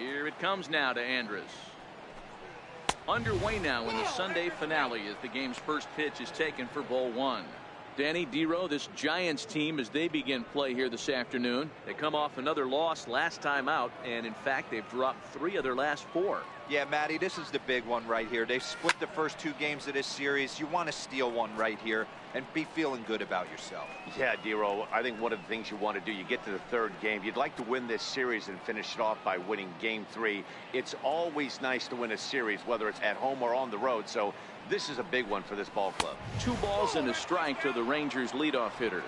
Here it comes now to Andrus. Underway now in the Sunday finale as the game's first pitch is taken for ball one. Danny Dero, this Giants team, as they begin play here this afternoon, they come off another loss last time out, and in fact they've dropped 3 of their last 4. Yeah, Matty, this is the big one right here. They've split the first 2 games of this series. You want to steal one right here and be feeling good about yourself. Yeah, Dero, I think one of the things you want to do, you get to the 3rd game, you'd like to win this series and finish it off by winning game 3. It's always nice to win a series, whether it's at home or on the road, so this is a big one for this ball club. 2 balls and a strike to the Rangers leadoff hitter.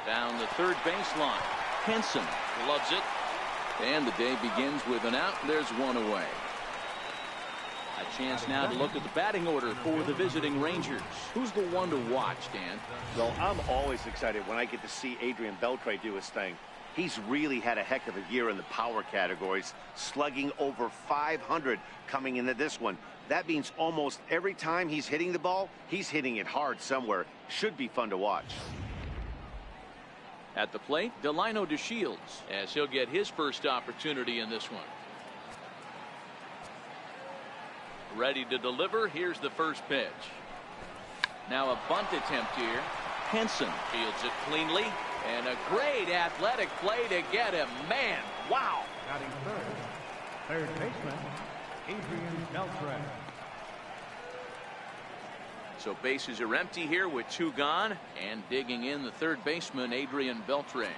Down the third baseline. Henson loves it. And the day begins with an out. There's one away. A chance now to look at the batting order for the visiting Rangers. Who's the one to watch, Dan? Well, I'm always excited when I get to see Adrian Beltre do his thing. He's really had a heck of a year in the power categories, slugging over 500 coming into this one. That means almost every time he's hitting the ball, he's hitting it hard somewhere. Should be fun to watch. At the plate, Delino DeShields, as he'll get his first opportunity in this one. Ready to deliver. Here's the first pitch. Now a bunt attempt here. Henson fields it cleanly, and a great athletic play to get him. Man, wow. Batting third baseman, Adrian Beltre. So bases are empty here with 2 gone, and digging in the third baseman, Adrian Beltre.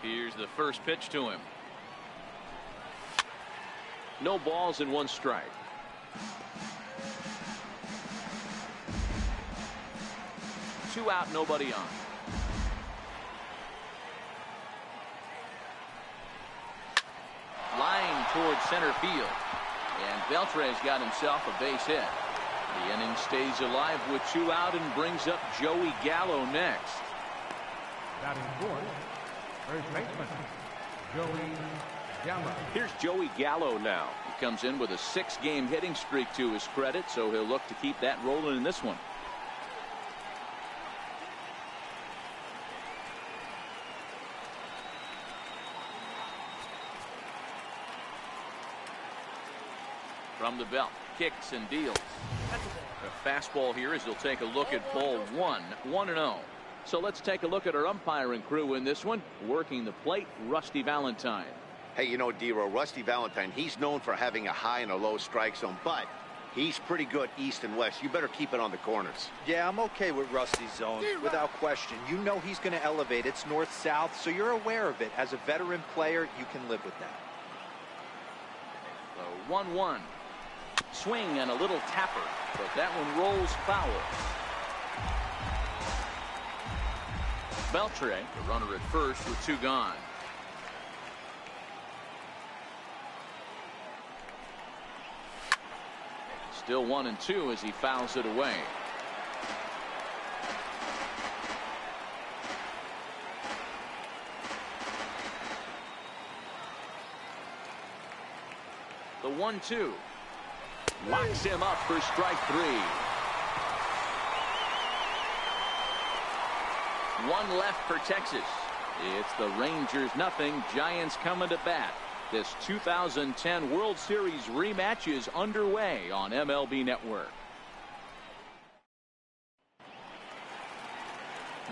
Here's the first pitch to him. No balls and 1 strike. Two out, nobody on. Line towards center field. And Beltre's got himself a base hit. The inning stays alive with 2 out and brings up Joey Gallo next. Batting fourth, first baseman, Joey Gallo. Here's Joey Gallo now. He comes in with a 6-game hitting streak to his credit, so he'll look to keep that rolling in this one. From the belt, kicks and deals. A fastball here as he'll take a look at ball 1, 1-0. So let's take a look at our umpiring crew in this one. Working the plate, Rusty Valentine. Hey, you know, Dero, Rusty Valentine, he's known for having a high and a low strike zone, but he's pretty good east and west. You better keep it on the corners. Yeah, I'm okay with Rusty's zone, without question. You know he's going to elevate. It's north-south, so you're aware of it. As a veteran player, you can live with that. So 1-1. Swing and a little tapper, but that one rolls foul. Beltre, the runner at first with 2 gone. Still 1-2 as he fouls it away. The 1-2 locks him up for strike 3. 1 left for Texas. It's the Rangers nothing. Giants coming to bat. This 2010 World Series rematch is underway on MLB Network.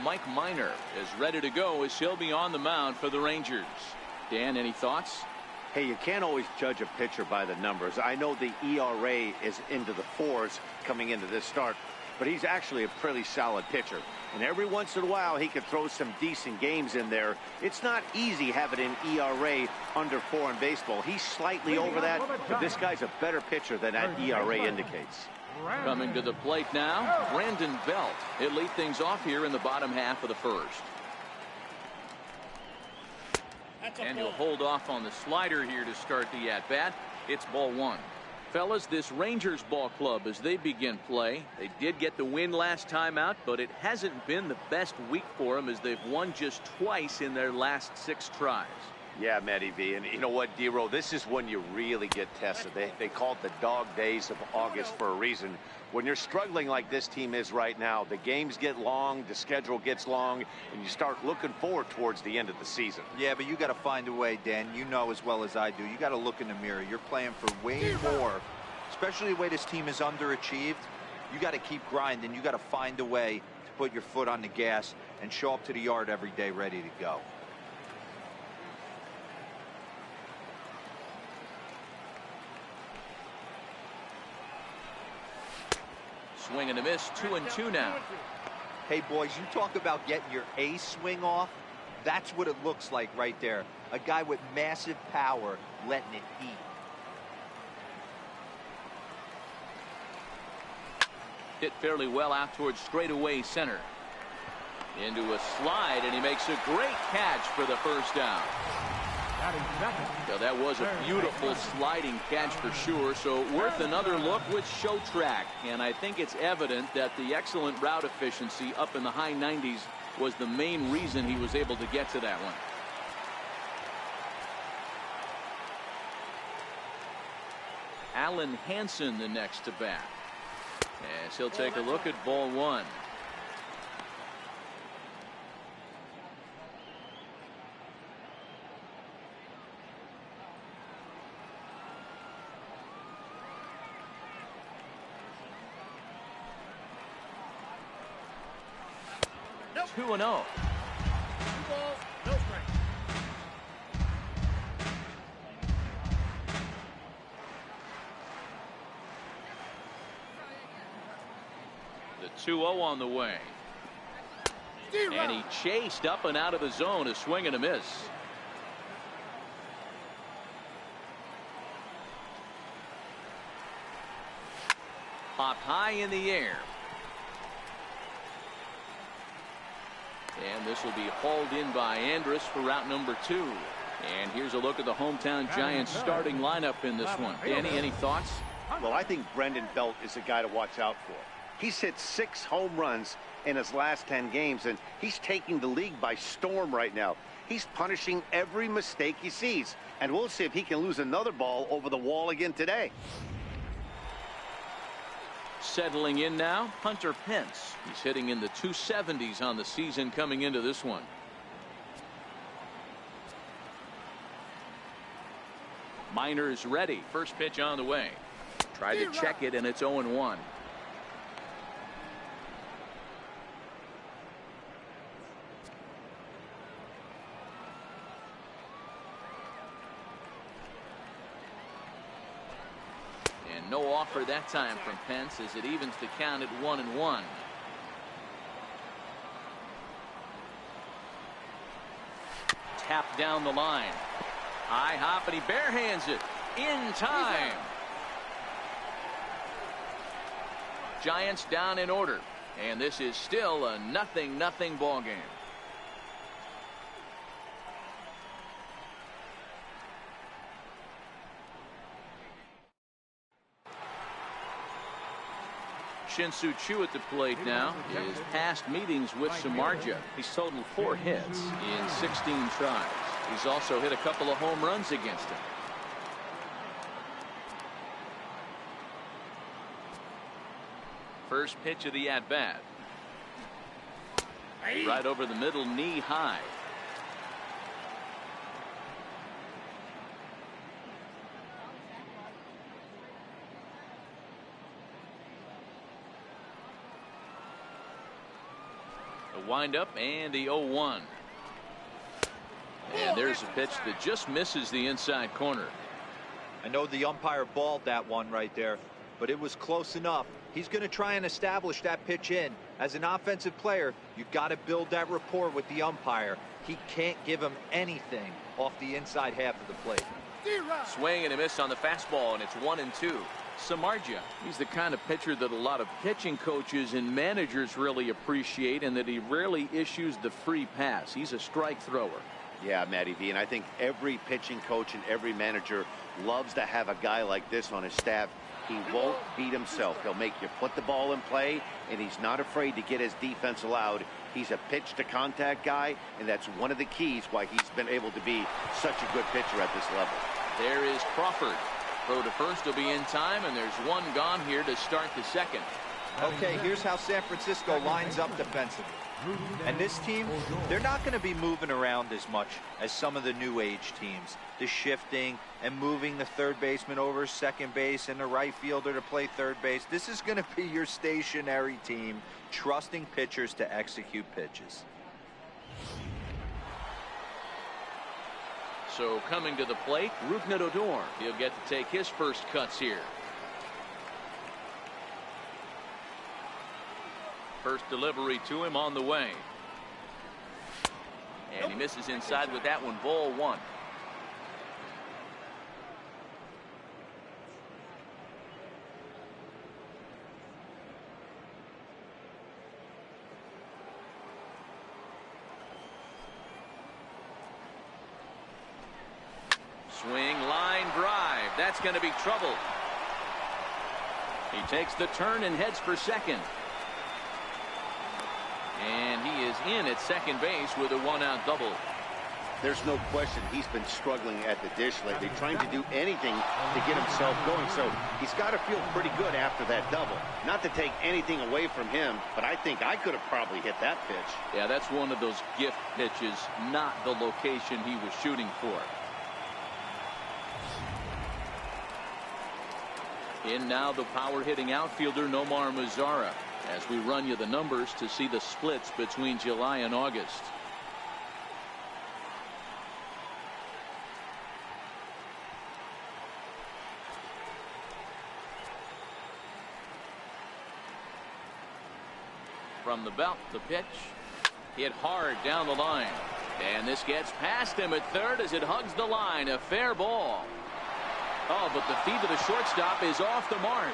Mike Minor is ready to go as he'll be on the mound for the Rangers. Dan, any thoughts? Hey, you can't always judge a pitcher by the numbers. I know the ERA is into the 4s coming into this start, but he's actually a pretty solid pitcher. And every once in a while, he could throw some decent games in there. It's not easy having an ERA under 4 in baseball. He's slightly over that, but this guy's a better pitcher than that ERA indicates. Coming to the plate now, Brandon Belt. He'll lead things off here in the bottom half of the first. And he'll hold off on the slider here to start the at-bat. It's ball 1. Fellas, this Rangers ball club, as they begin play, they did get the win last time out, but it hasn't been the best week for them as they've won just twice in their last 6 tries. Yeah, Matty V. And you know what, D-Row, this is when you really get tested. They call it the dog days of August for a reason. When you're struggling like this team is right now, the games get long, the schedule gets long, and you start looking forward towards the end of the season. Yeah, but you got to find a way, Dan. You know as well as I do. You got to look in the mirror. You're playing for way more, especially the way this team is underachieved. You got to keep grinding. You got to find a way to put your foot on the gas and show up to the yard every day ready to go. Swing and a miss, 2-2 now. Hey, boys, you talk about getting your A swing off. That's what it looks like right there. A guy with massive power letting it eat. Hit fairly well out towards straightaway center. Into a slide, and he makes a great catch for the first down. So that was a beautiful sliding catch for sure. So worth another look with show track. And I think it's evident that the excellent route efficiency up in the high 90s was the main reason he was able to get to that one. Alan Hansen the next to bat. As he'll take a look at ball one. Nope. 2-0. 2 balls, no strike. The 2-0 on the way. And he chased up and out of the zone, a swing and a miss. Popped high in the air. And this will be hauled in by Andrus for route number 2. And here's a look at the hometown Giants starting lineup in this one. Danny, any thoughts? Well, I think Brendan Belt is the guy to watch out for. He's hit 6 home runs in his last 10 games, and he's taking the league by storm right now. He's punishing every mistake he sees, and we'll see if he can lose another ball over the wall again today. Settling in now, Hunter Pence. He's hitting in the 270s on the season coming into this one. Minor's ready. First pitch on the way. Tried to check it, and it's 0-1. No offer that time from Pence as it evens the count at 1-1. Tap down the line. High hop, and he barehands it in time. Giants down in order, and this is still a 0-0 ball game. Shin-Soo Choo at the plate now. His past meetings with Samardzija. He's totaled 4 hits in 16 tries. He's also hit a couple of home runs against him. First pitch of the at-bat. Right over the middle, knee high. Wind up and the 0-1. And there's a pitch that just misses the inside corner. I know the umpire balled that one right there, but it was close enough. He's going to try and establish that pitch in. As an offensive player, you've got to build that rapport with the umpire. He can't give him anything off the inside half of the plate. Swing and a miss on the fastball, and it's 1-2. Samardzija, he's the kind of pitcher that a lot of pitching coaches and managers really appreciate, and that he rarely issues the free pass. He's a strike thrower. Yeah, Matty V, and I think every pitching coach and every manager loves to have a guy like this on his staff. He won't beat himself. He'll make you put the ball in play, and he's not afraid to get his defense allowed He's a pitch-to-contact guy, and that's one of the keys why he's been able to be such a good pitcher at this level. There is Crawford. Throw to first will be in time, and there's one gone here to start the second. Okay, here's how San Francisco lines up defensively. And this team, they're not going to be moving around as much as some of the new age teams. The shifting and moving the third baseman over second base and the right fielder to play third base. This is going to be your stationary team, trusting pitchers to execute pitches. So coming to the plate, Rougned Odor. He'll get to take his first cuts here. First delivery to him on the way. And he misses inside with that one. Ball one. Swing, line drive. That's going to be trouble. He takes the turn and heads for second. And he is in at second base with a one-out double. There's no question he's been struggling at the dish lately, trying to do anything to get himself going. So he's got to feel pretty good after that double. Not to take anything away from him, but I think I could have probably hit that pitch. Yeah, that's one of those gift pitches, not the location he was shooting for. In now the power-hitting outfielder Nomar Mazara, as we run you the numbers to see the splits between July and August. From the belt, the pitch hit hard down the line, and this gets past him at third as it hugs the line. A fair ball. Oh, but the feed to the shortstop is off the mark.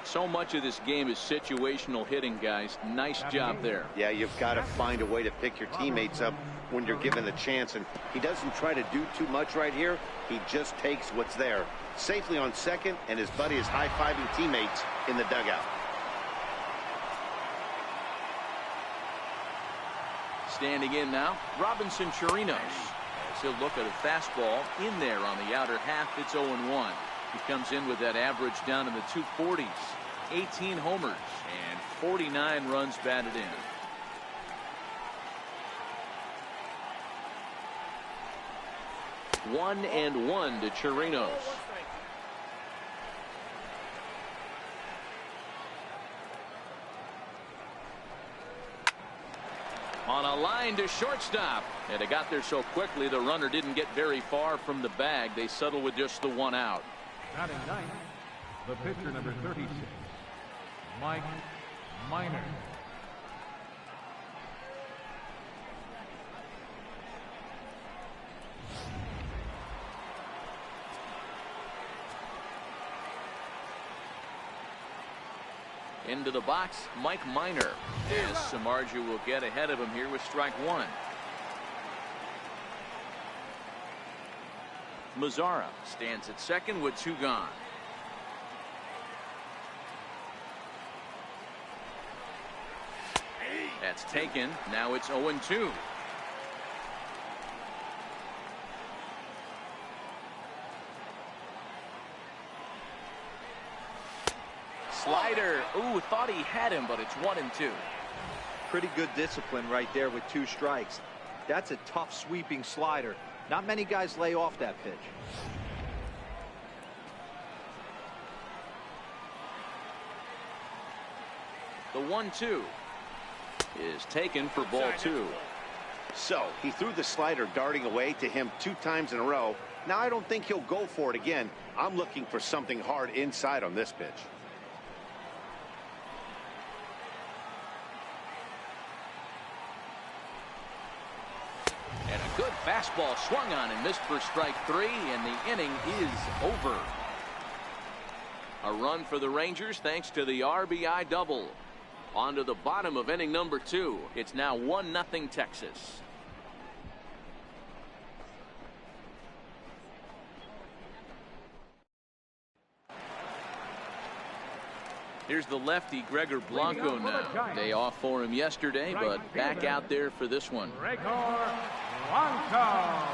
So much of this game is situational hitting, guys. Nice job there. Yeah, you've got to find a way to pick your teammates up when you're given the chance, and he doesn't try to do too much right here. He just takes what's there. Safely on second, and his buddy is high-fiving teammates in the dugout. Standing in now, Robinson Chirinos. As he'll look at a fastball in there on the outer half. It's 0-1. He comes in with that average down in the 240s. 18 homers and 49 runs batted in. One and one to Chirinos. On a line to shortstop, and it got there so quickly the runner didn't get very far from the bag. They settle with just the one out. Batting ninth, the pitcher number 36, Mike Minor. Into the box, Mike Minor. As Samardzija will get ahead of him here with strike one. Mazara stands at second with two gone. That's taken. Now it's 0-2. Slider. Ooh, thought he had him, but it's 1-2. Pretty good discipline right there with two strikes. That's a tough sweeping slider. Not many guys lay off that pitch. The 1-2 is taken for ball two. So he threw the slider darting away to him 2 times in a row. Now I don't think he'll go for it again. I'm looking for something hard inside on this pitch. And a good fastball swung on and missed for strike 3, and the inning is over. A run for the Rangers thanks to the RBI double. On to the bottom of inning number 2. It's now 1-0 Texas. Here's the lefty, Gregor Blanco now. Day off for him yesterday, but back out there for this one. Gregor Blanco.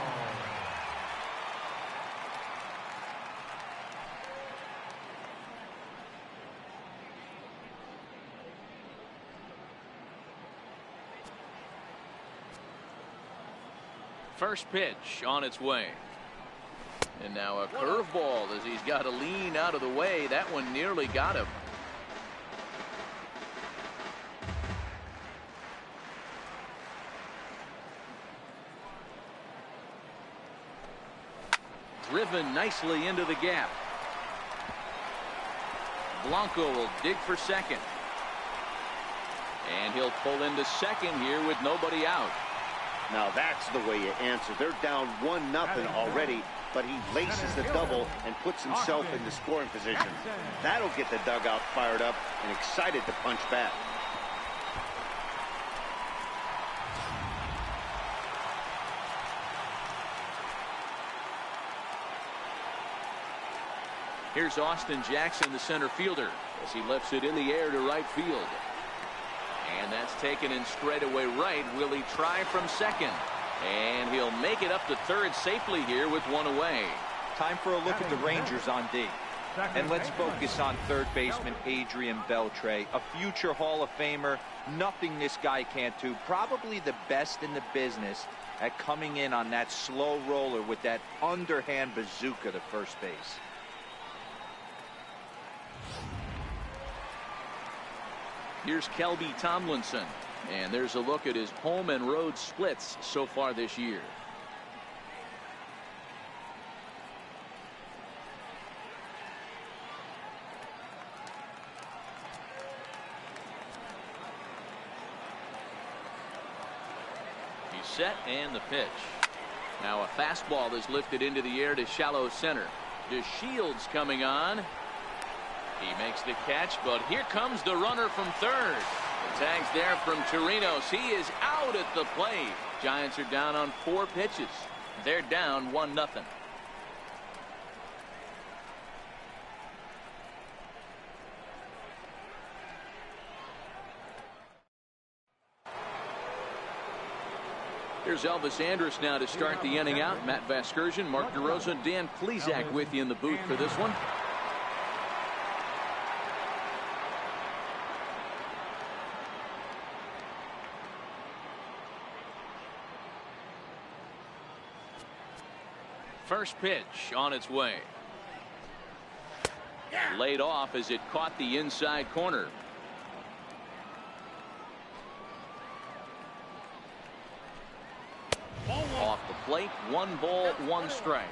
First pitch on its way. And now a curveball as he's got to lean out of the way. That one nearly got him. Driven nicely into the gap. Blanco will dig for second. And he'll pull into second here with nobody out. Now that's the way you answer. They're down 1-0 already, but he laces the double and puts himself in the scoring position. That'll get the dugout fired up and excited to punch back. Here's Austin Jackson, the center fielder, as he lifts it in the air to right field. And that's taken in straightaway right. Will he try from second? And he'll make it up to third safely here with one away. Time for a look at the Rangers on D. And let's focus on third baseman Adrian Beltre, a future Hall of Famer. Nothing this guy can't do. Probably the best in the business at coming in on that slow roller with that underhand bazooka to first base. Here's Kelby Tomlinson, and there's a look at his home and road splits so far this year. He's set and the pitch. Now a fastball is lifted into the air to shallow center. DeShields coming on. He makes the catch, but here comes the runner from third. The tag's there from Torinos. He is out at the plate. Giants are down on 4 pitches. They're down 1-0. Here's Elvis Andrus now to start the inning out. Matt Vasgersian, Mark DeRosa, Dan Plesac with you in the booth for this one. First pitch on its way. Laid off as it caught the inside corner. Off the plate, 1 ball, 1 strike.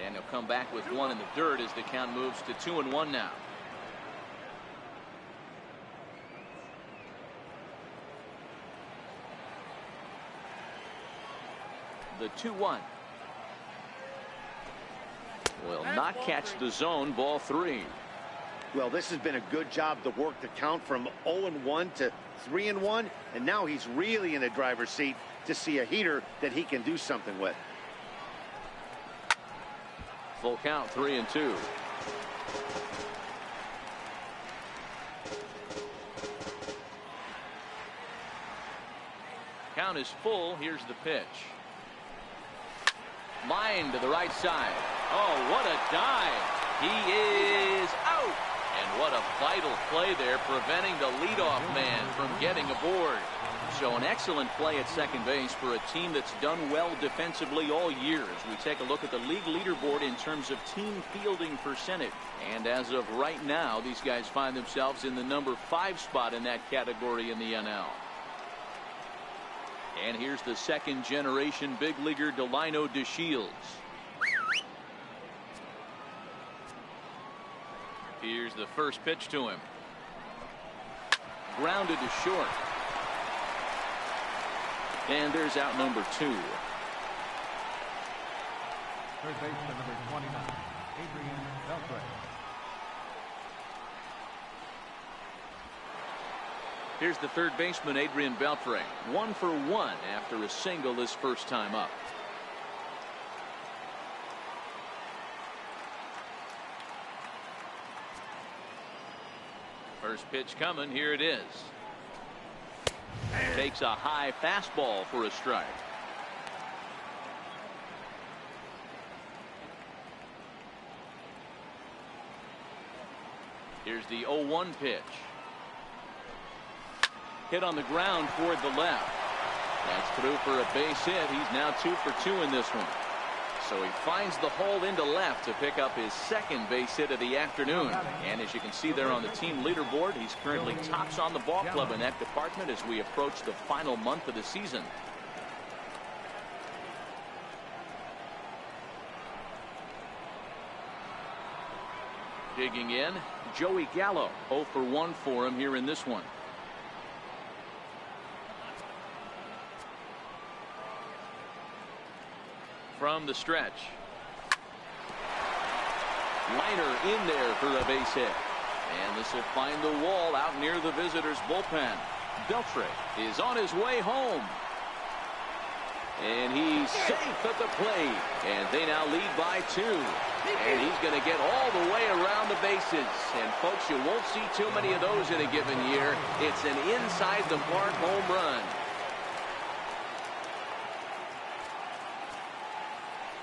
And he'll come back with 1 in the dirt as the count moves to 2-1 now. The 2-1 will not catch the zone. Ball 3. Well, this has been a good job to work the count from 0-1 to 3-1, and now he's really in the driver's seat to see a heater that he can do something with. Full count, 3-2. Count is full. Here's the pitch. Line to the right side. Oh, what a dive. He is out. And what a vital play there, preventing the leadoff man from getting aboard. So an excellent play at second base for a team that's done well defensively all year, as we take a look at the league leaderboard in terms of team fielding percentage. And as of right now, these guys find themselves in the number 5 spot in that category in the NL. And here's the second generation big leaguer Delino DeShields. Here's the first pitch to him. Grounded to short. And there's out number 2. Third baseman number 29, Adrian Beltre. Here's the third baseman, Adrian Beltre. 1 for 1 after a single his first time up. First pitch coming. Here it is. Takes a high fastball for a strike. Here's the 0-1 pitch. Hit on the ground toward the left. That's through for a base hit. He's now 2 for 2 in this one. So he finds the hole into left to pick up his second base hit of the afternoon. And as you can see there on the team leaderboard, he's currently tops on the ball club in that department as we approach the final month of the season. Digging in, Joey Gallo. 0 for 1 for him here in this one. From the stretch. Liner in there for a base hit. And this will find the wall out near the visitors' bullpen. Beltre is on his way home. And he's safe at the plate. And they now lead by 2. And he's going to get all the way around the bases. And folks, you won't see too many of those in a given year. It's an inside the park home run.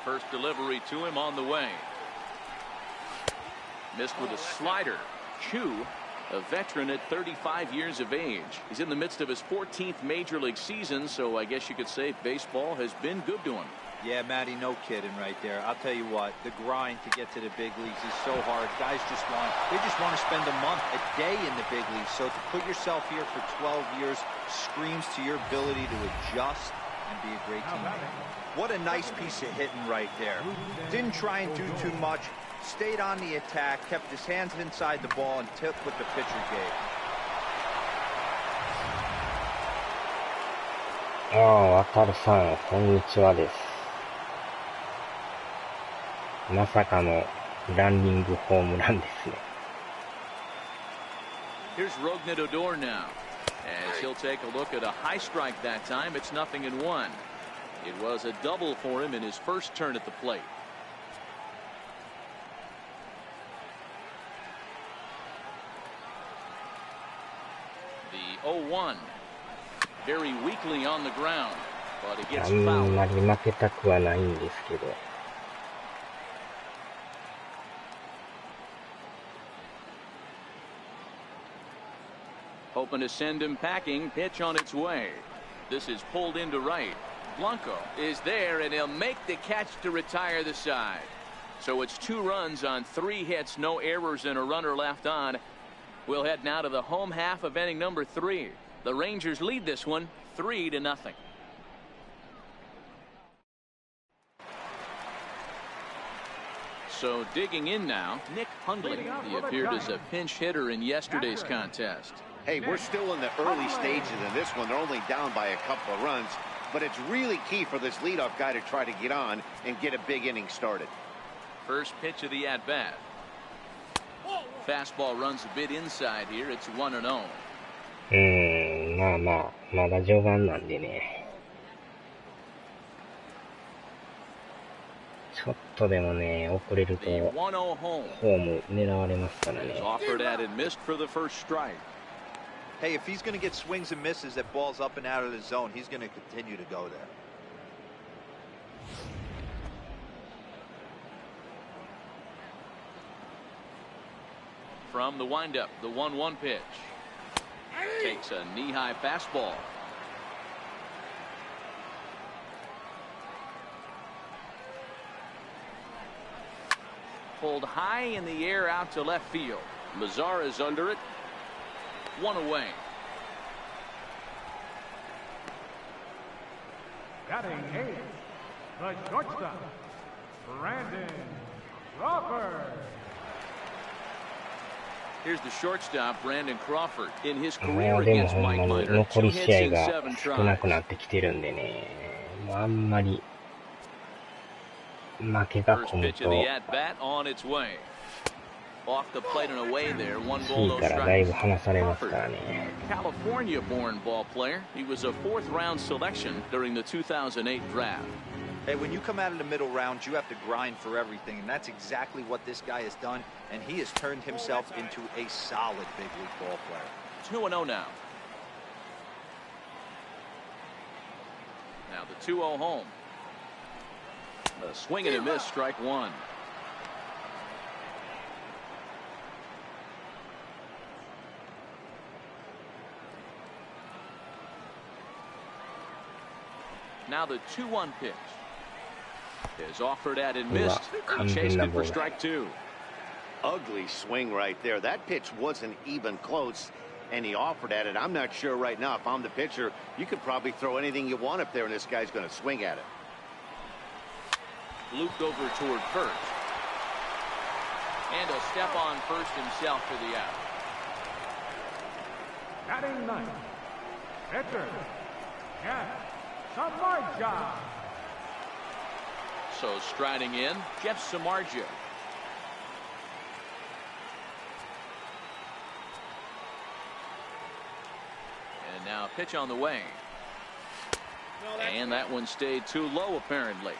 First delivery to him on the way. Missed with a slider. Chu, a veteran at 35 years of age. He's in the midst of his 14th major league season, so I guess you could say baseball has been good to him. Yeah, Matty, no kidding right there. I'll tell you what, the grind to get to the big leagues is so hard. Guys just want to spend a month, a day in the big leagues. So to put yourself here for 12 years screams to your ability to adjust and be a great teammate. What a nice piece of hitting right there. Didn't try and do too much. Stayed on the attack, kept his hands inside the ball, and took what the pitcher gave. わかるさん、こんにちはです。まさかのランニングホームランですね。Here's Rougned Odor now. As he'll take a look at a high strike that time, it's 0-1. It was a double for him in his first turn at the plate. The 0-1. Very weakly on the ground, but it gets fouled. あんまり負けたくはないんですけど。Hoping to send him packing. Pitch on its way. This is pulled into right. Blanco is there, and he'll make the catch to retire the side. So it's 2 runs on 3 hits, no errors, and a runner left on. We'll head now to the home half of inning number 3. The Rangers lead this one 3-0. So digging in now, Nick Hundley. He appeared as a pinch hitter in yesterday's contest. Hey, we're still in the early stages of this one. They're only down by a couple of runs, but it's really key for this leadoff guy to try to get on and get a big inning started. First pitch of the at-bat. Fastball runs a bit inside here. It's 1-0. まあまあ、まだ序盤なんでね。ちょっとでもね、遅れると、ホーム狙われますからね。Offered at and missed for the first strike. Hey, if he's going to get swings and misses that balls up and out of the zone, he's going to continue to go there. From the windup, the 1-1 pitch. Takes a knee-high fastball. Pulled high in the air out to left field. Mazar is under it. 1 away. Batting 8, the shortstop, Brandon Crawford. Here's the shortstop, Brandon Crawford. In his も career うでも against ほんま Mike に Minor, 残 2 り hits 試合 in が 7少な tries. くなってきてるんでね、もうあんまり負けが First 込む pitch of と the at-bat on its way. Off the plate and away there. One キ ball, ー no からだいぶ strikes. 離されますからね。 California-born ball player. He was a fourth-round selection during the 2008 draft. Hey, when you come out of the middle rounds, you have to grind for everything, and that's exactly what this guy has done, and he has turned himself into a solid big league ball player. 2-0 now. Now the 2-0 home. A swing and a miss, strike one. Now the 2-1 pitch is offered at and missed. He chased it for strike two. Ugly swing right there. That pitch wasn't even close, and he offered at it. I'm not sure right now. If I'm the pitcher, you could probably throw anything you want up there, and this guy's going to swing at it. Looped over toward first. And a step on first himself for the out. Batting ninth, pitcher, Samardzija. So striding in, Jeff Samardzija. And now a pitch on the way. And that one stayed too low, apparently.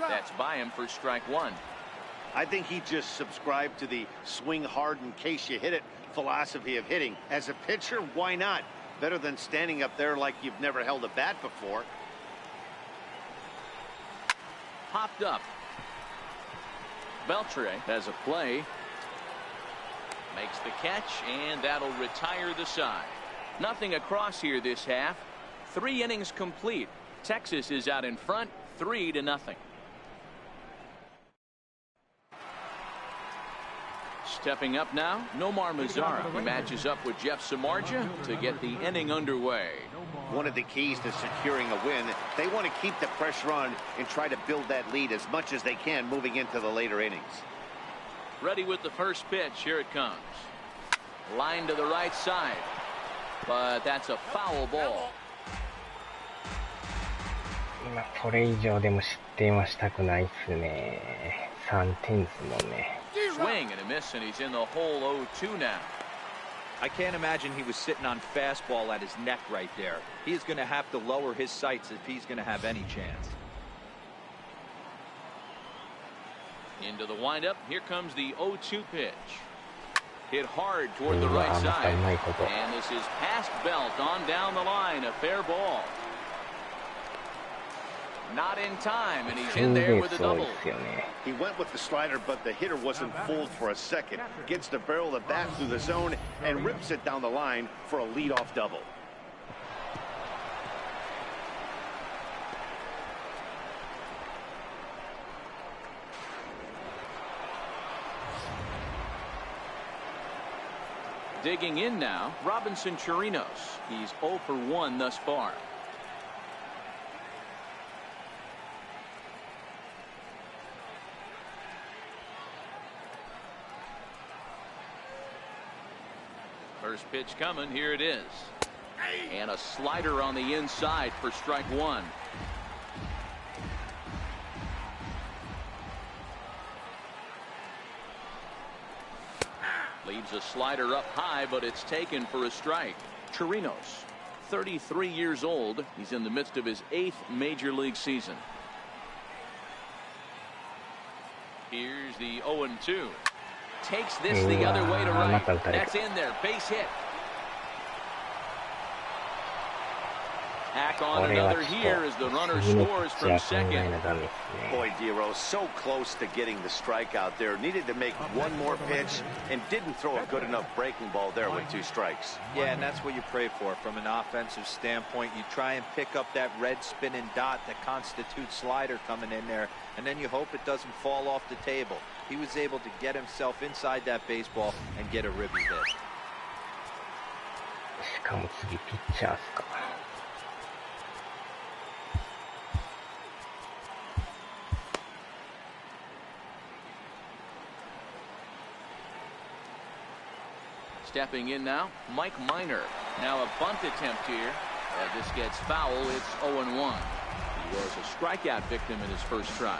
That's by him for strike one. I think he just subscribed to the swing hard in case you hit it philosophy of hitting. As a pitcher, why not? Better than standing up there like you've never held a bat before. Popped up. Beltre has a play. Makes the catch, and that'll retire the side. Nothing across here this half. 3 innings complete. Texas is out in front, 3-0. Stepping up now, Nomar Mazara. He matches up with Jeff Samardzija to get the inning underway. One of the keys to securing a win, they want to keep the pressure on and try to build that lead as much as they can moving into the later innings. Ready with the first pitch. Here it comes. Line to the right side. But that's a foul ball. 今これ以上でも失点はしたくないっすね。3点ですもんね。 Swing and a miss, and he's in the hole 0-2 now. I can't imagine he was sitting on fastball at his neck right there. He's going to have to lower his sights if he's going to have any chance. Into the windup. Here comes the 0-2 pitch. Hit hard toward the right side. And this is past belt on down the line. A fair ball. Not in time, and he's in there with a double. He went with the slider, but the hitter wasn't fooled for a second. Gets the barrel of the bat through the zone and rips it down the line for a leadoff double. Digging in now, Robinson Chirinos. He's 0 for 1 thus far. First pitch coming. Here it is. And a slider on the inside for strike one. Leaves a slider up high, but it's taken for a strike. Chirinos, 33 years old. He's in the midst of his 8th major league season. Here's the 0-2. Takes this the other way to right. That's in there. Base hit. Hack on another here as the runner scores from second. Boy, Dero, so close to getting the strikeout there. Needed to make one more pitch and didn't throw a good enough breaking ball there with 2 strikes. Yeah, and that's what you pray for from an offensive standpoint. You try and pick up that red spinning dot that constitutes slider coming in there, and then you hope it doesn't fall off the table. He was able to get himself inside that baseball and get a ribby hit. しかも次ピッチャーっすか。Stepping in now, Mike Minor. Now a bunt attempt here. This gets foul. It's 0-1. He was a strikeout victim in his first try.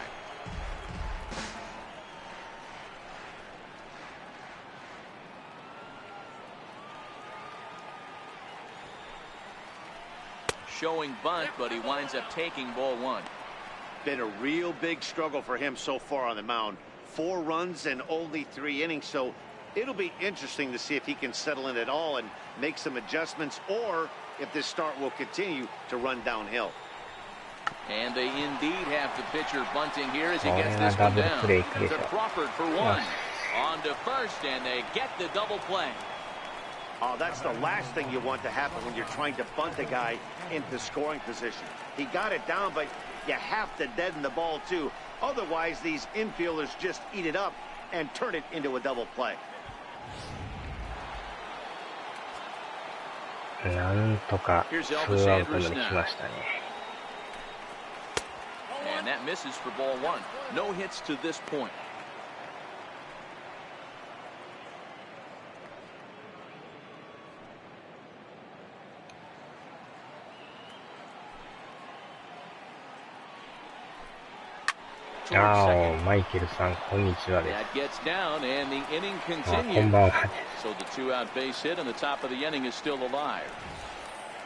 Showing bunt, but he winds up taking ball one. Been a real big struggle for him so far on the mound. 4 runs and only 3 innings, so it'll be interesting to see if he can settle in at all and make some adjustments, or if this start will continue to run downhill. And they indeed have the pitcher bunting here as he gets this one down. To Crawford for 1. On to first, and they get the double play. Oh, that's the last thing you want to happen when you're trying to bunt a guy into scoring position. He got it down, but you have to deaden the ball too. Otherwise, these infielders just eat it up and turn it into a double play. なんとかツーアウトまで来ましたね。And that misses for ball 1. No hits to this point. Michael さん、こんにちはです。That gets down, and the inning こんばん continues. は。So the 2-out base hit, and the top of the inning is still alive.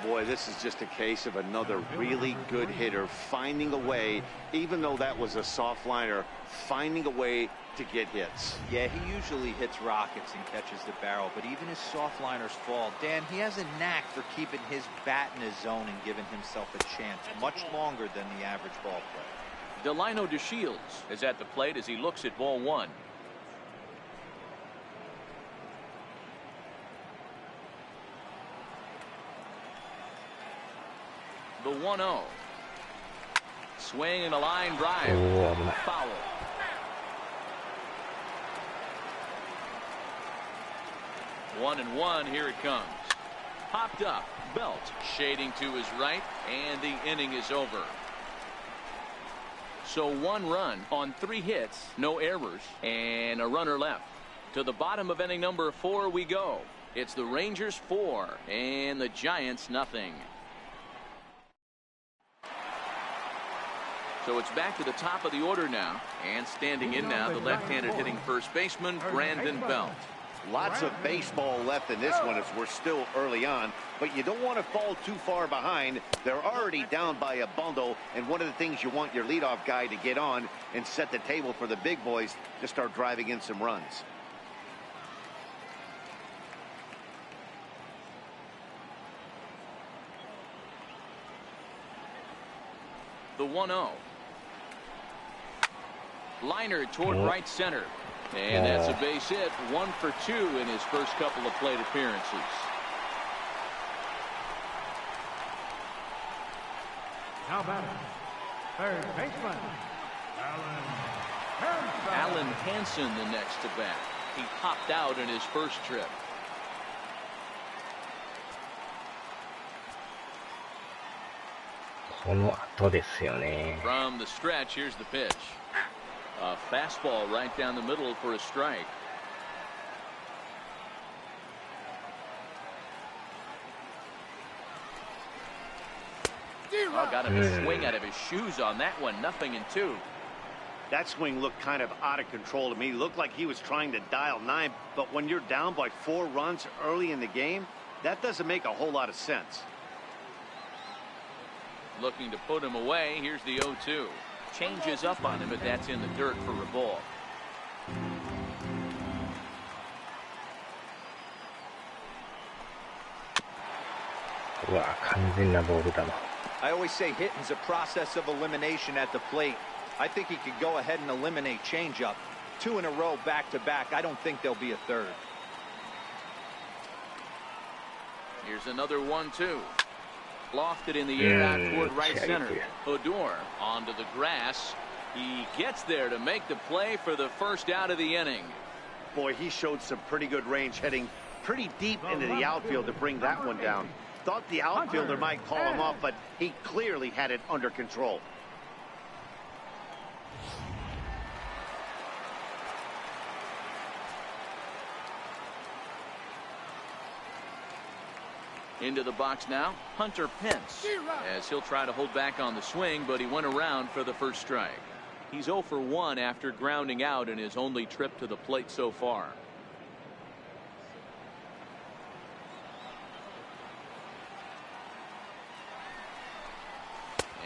Boy, this is just a case of another really good hitter finding a way, even though that was a soft liner, finding a way to get hits. Yeah, he usually hits rockets and catches the barrel, but even his soft liners fall. Dan, he has a knack for keeping his bat in his zone and giving himself a chance much longer than the average ball player. Delino DeShields is at the plate as he looks at ball 1. The 1-0. Swing and a line drive. Foul. One and one. Here it comes. Popped up. Belt shading to his right, and the inning is over. So 1 run on 3 hits, no errors, and a runner left. To the bottom of inning number 4 we go. It's the Rangers 4 and the Giants nothing. So it's back to the top of the order now, and standing in now, the left-handed hitting first baseman, Brandon Belt. Lots of baseball left in this one as we're still early on, but you don't want to fall too far behind. They're already down by a bundle, and one of the things you want your leadoff guy to get on and set the table for the big boys to start driving in some runs. The 1-0. Liner toward right center. And that's a base hit. 1 for 2 in his first couple of plate appearances. Now batting, third baseman, Alan Hansen the next to bat. He popped out in his first trip. From the stretch, here's the pitch. A fastball right down the middle for a strike. Oh, got him a swing out of his shoes on that one. 0-2. That swing looked kind of out of control to me. Looked like he was trying to dial 9, but when you're down by 4 runs early in the game, that doesn't make a whole lot of sense. Looking to put him away. Here's the 0-2. Changes up on him, but that's in the dirt for a ball. I always say hitting's a process of elimination at the plate. I think he could go ahead and eliminate changeup. 2 in a row back to back. I don't think there'll be a third. Here's another 1-2. Lofted in the air out toward right center. Odor onto the grass. He gets there to make the play for the first out of the inning. Boy, he showed some pretty good range, heading pretty deep into the outfield to bring that one down. Thought the outfielder might call him off, but he clearly had it under control. Into the box now, Hunter Pence, as he'll try to hold back on the swing, but he went around for the first strike. He's 0 for 1 after grounding out in his only trip to the plate so far.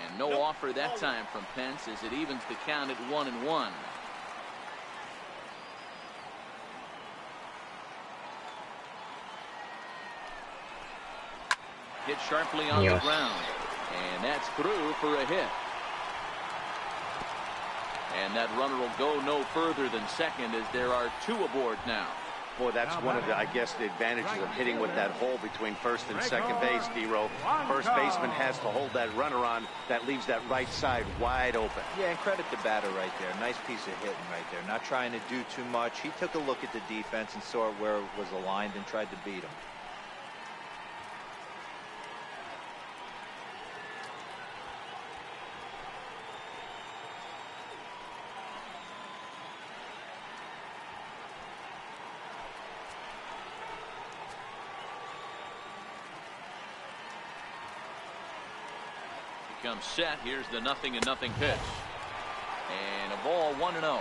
And no offer that time from Pence as it evens the count at 1-1. Hit sharply on the ground, and that's through for a hit. And that runner will go no further than second as there are 2 aboard now. Boy, that's one of the, I guess, the advantages of hitting with that hole between first and second base, D-Row. First baseman has to hold that runner on. That leaves that right side wide open. Yeah, and credit the batter right there. Nice piece of hitting right there. Not trying to do too much. He took a look at the defense and saw where it was aligned and tried to beat him. Comes set. Here's the 0-0 pitch. And a ball 1-0.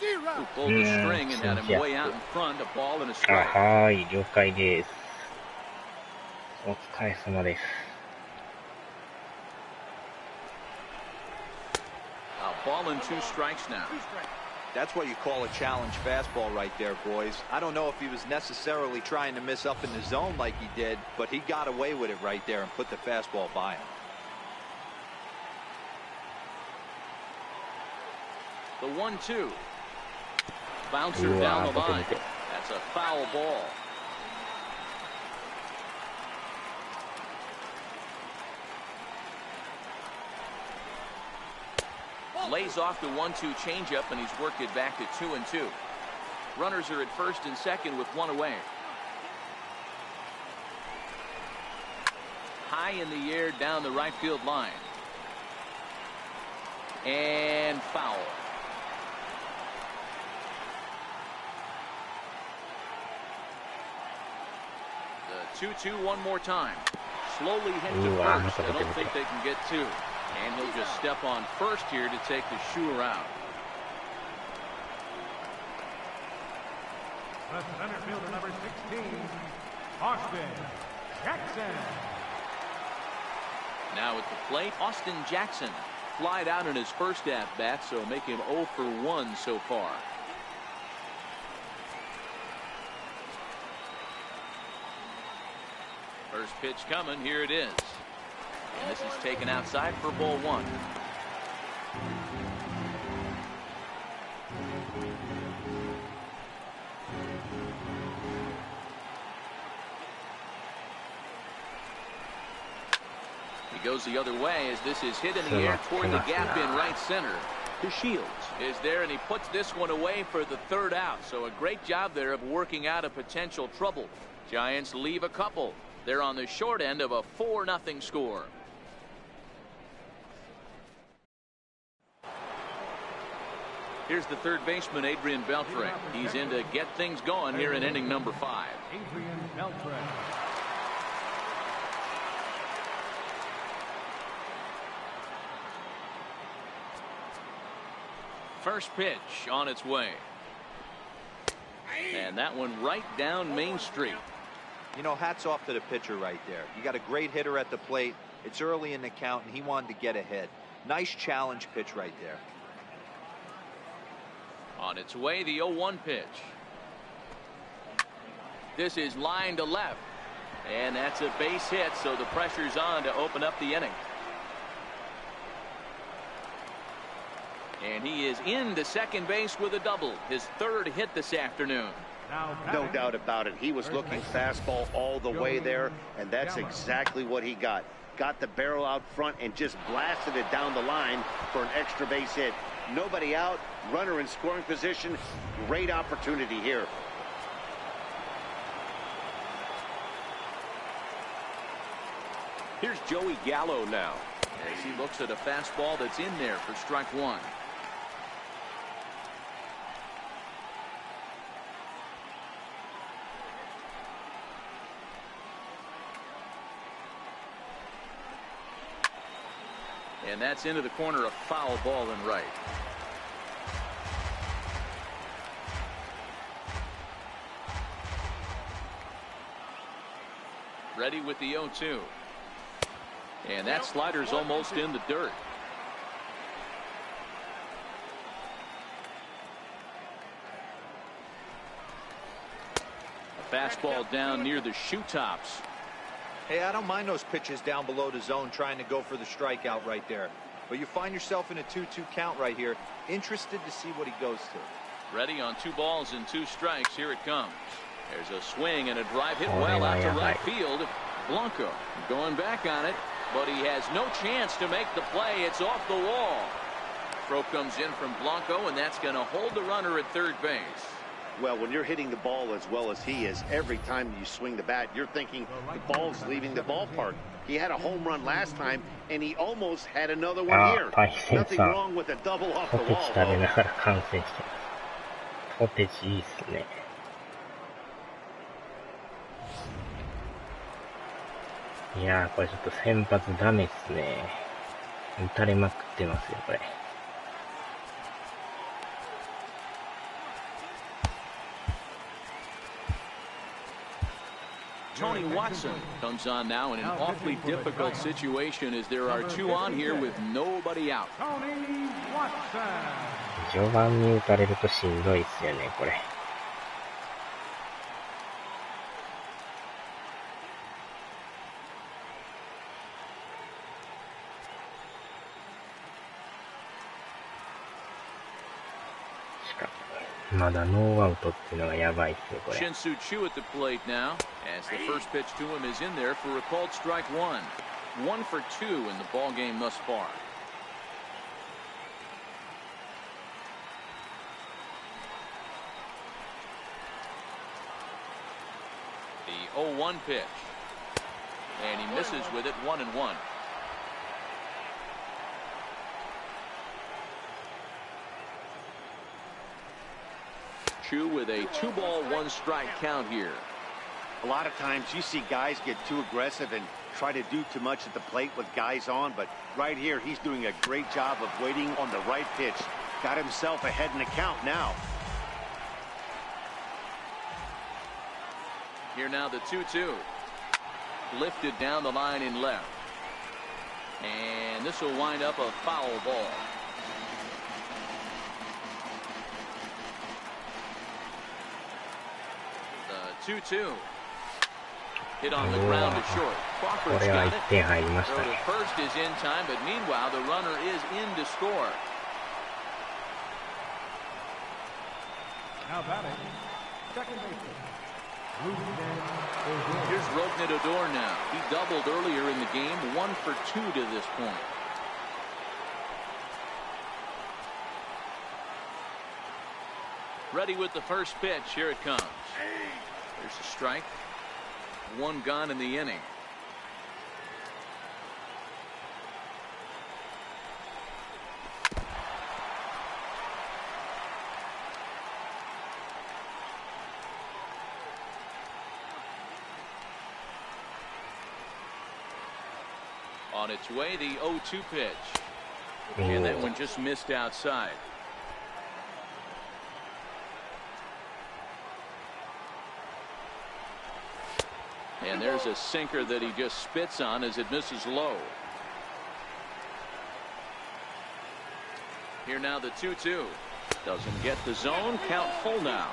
Who pulled the string and had him way out in front. A ball and a strike. はい、了解です。お疲れ様です。Ball and 2 strikes now. That's what you call a challenge fastball right there, boys. I don't know if he was necessarily trying to miss up in the zone like he did, but he got away with it right there and put the fastball by him. The 1-2. Bouncer down the line. That's a foul ball. Lays off the 1-2 changeup, and he's worked it back to 2-2. Runners are at first and second with 1 away. High in the air down the right field line. And foul. The 2-2 one more time. Slowly hit to first. I don't think they can get 2. And he'll just step on first here to take the shooter out. The center fielder, number 16, Austin Jackson. Now at the plate, Austin Jackson flied out in his first at-bat, so make him 0 for 1 so far. First pitch coming. Here it is. And this is taken outside for ball 1. He goes the other way as this is hit in the air toward the gap in right center. To Shields is there, and he puts this one away for the 3rd out. So a great job there of working out a potential trouble. Giants leave a couple. They're on the short end of a 4-0 score. Here's the third baseman, Adrian Beltre. He's in to get things going here in inning number 5. Adrian Beltre. First pitch on its way. And that one right down Main Street. You know, hats off to the pitcher right there. You got a great hitter at the plate. It's early in the count, and he wanted to get ahead. Nice challenge pitch right there. On its way, the 0-1 pitch. This is line to left. And that's a base hit, so the pressure's on to open up the inning. And he is into second base with a double. His 3rd hit this afternoon. No doubt about it. He was looking fastball all the way there, and that's exactly what he got. Got the barrel out front and just blasted it down the line for an extra base hit. Nobody out, runner in scoring position. Great opportunity here. Here's Joey Gallo now. as he looks at a fastball that's in there for strike one. And that's into the corner, a foul ball and right. Ready with the 0-2. And that slider's almost in the dirt. A fastball down near the shoe tops. Hey, I don't mind those pitches down below the zone trying to go for the strikeout right there. But you find yourself in a 2-2 count right here. Interested to see what he goes to. Ready on 2 balls and 2 strikes. Here it comes. There's a swing and a drive hit well out to right field. Blanco going back on it, but he has no chance to make the play. It's off the wall. Throw comes in from Blanco, and that's going to hold the runner at third base. Well, when you're hitting the ball as well as he is, every time you swing the bat, you're thinking the ball's leaving the ballpark. He had a home run last time, and he almost had another one here. Nothing wrong with a double off the wall. ポテチいいっすね。いやー、これちょっと先発ダメっすね。打たれまくってますよ、これ。Tony Watson comes on now in an awfully difficult situation as there are 2 on here with nobody out. 序盤に打たれるとしんどいっすよね、これ。まだノーアウトっていうのがやばいっすよ、これ。Shin-Soo Choo at the plate now as the first pitch to him is in there for a called strike 1. 1 for 2 in the ball game thus far. The 0-1 pitch, and he misses with it. 1-1. With a 2-ball 1-strike count here. A lot of times you see guys get too aggressive and try to do too much at the plate with guys on, but right here he's doing a great job of waiting on the right pitch. Got himself ahead in the count now. Here now the 2-2. Lifted down the line in left. And this will wind up a foul ball. The 2-2. Hit on the ground to short. Crawford's got it. Throw to first is in time, but meanwhile the runner is in to score. Now batting, second baseman. Here's Rougned Odor now. He doubled earlier in the game, 1 for 2 to this point. Ready with the first pitch. Here it comes. There's a strike. 1 gone in the inning. On its way, the 0-2 pitch. And that one just missed outside. And there's a sinker that he just spits on as it misses low. Here now the 2-2. Doesn't get the zone. Count full now.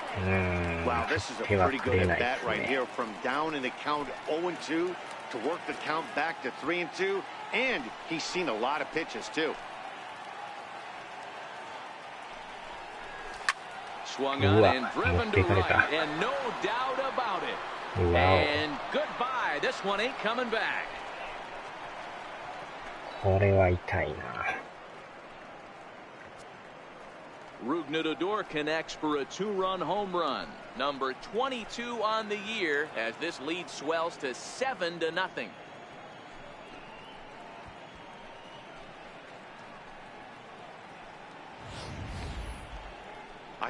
Wow, this is a pretty good at bat right here. From down in the count 0-2 to work the count back to 3-2. And he's seen a lot of pitches too. Swung on and driven to right. And no doubt about it. Wow. And goodbye. This one ain't coming back. これは痛いな。Rougned Odor connects for a 2-run home run. Number 22 on the year as this lead swells to 7-0.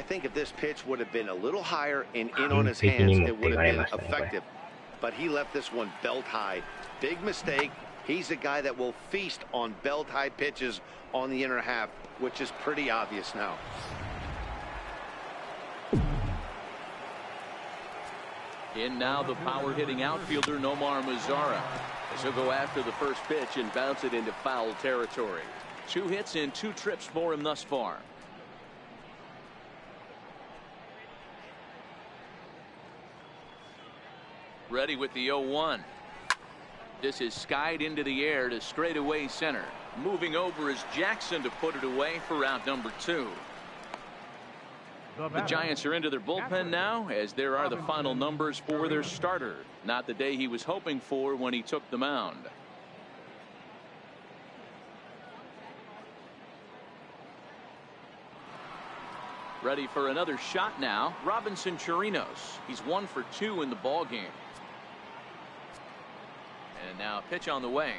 think if this pitch would have been a little higher and in on his hands, it would have been effective. But he left this one belt high. Big mistake. He's a guy that will feast on belt high pitches on the inner half, which is pretty obvious now. In now the power hitting outfielder Nomar Mazara, as he'll go after the first pitch and bounce it into foul territory. 2 hits and 2 trips for him thus far. Ready with the 0-1. This is skied into the air to straightaway center. Moving over is Jackson to put it away for out number 2. The Giants are into their bullpen now, as there are the final numbers for their starter. Not the day he was hoping for when he took the mound. Ready for another shot now, Robinson Chirinos. He's 1 for 2 in the ball game. And now pitch on the way.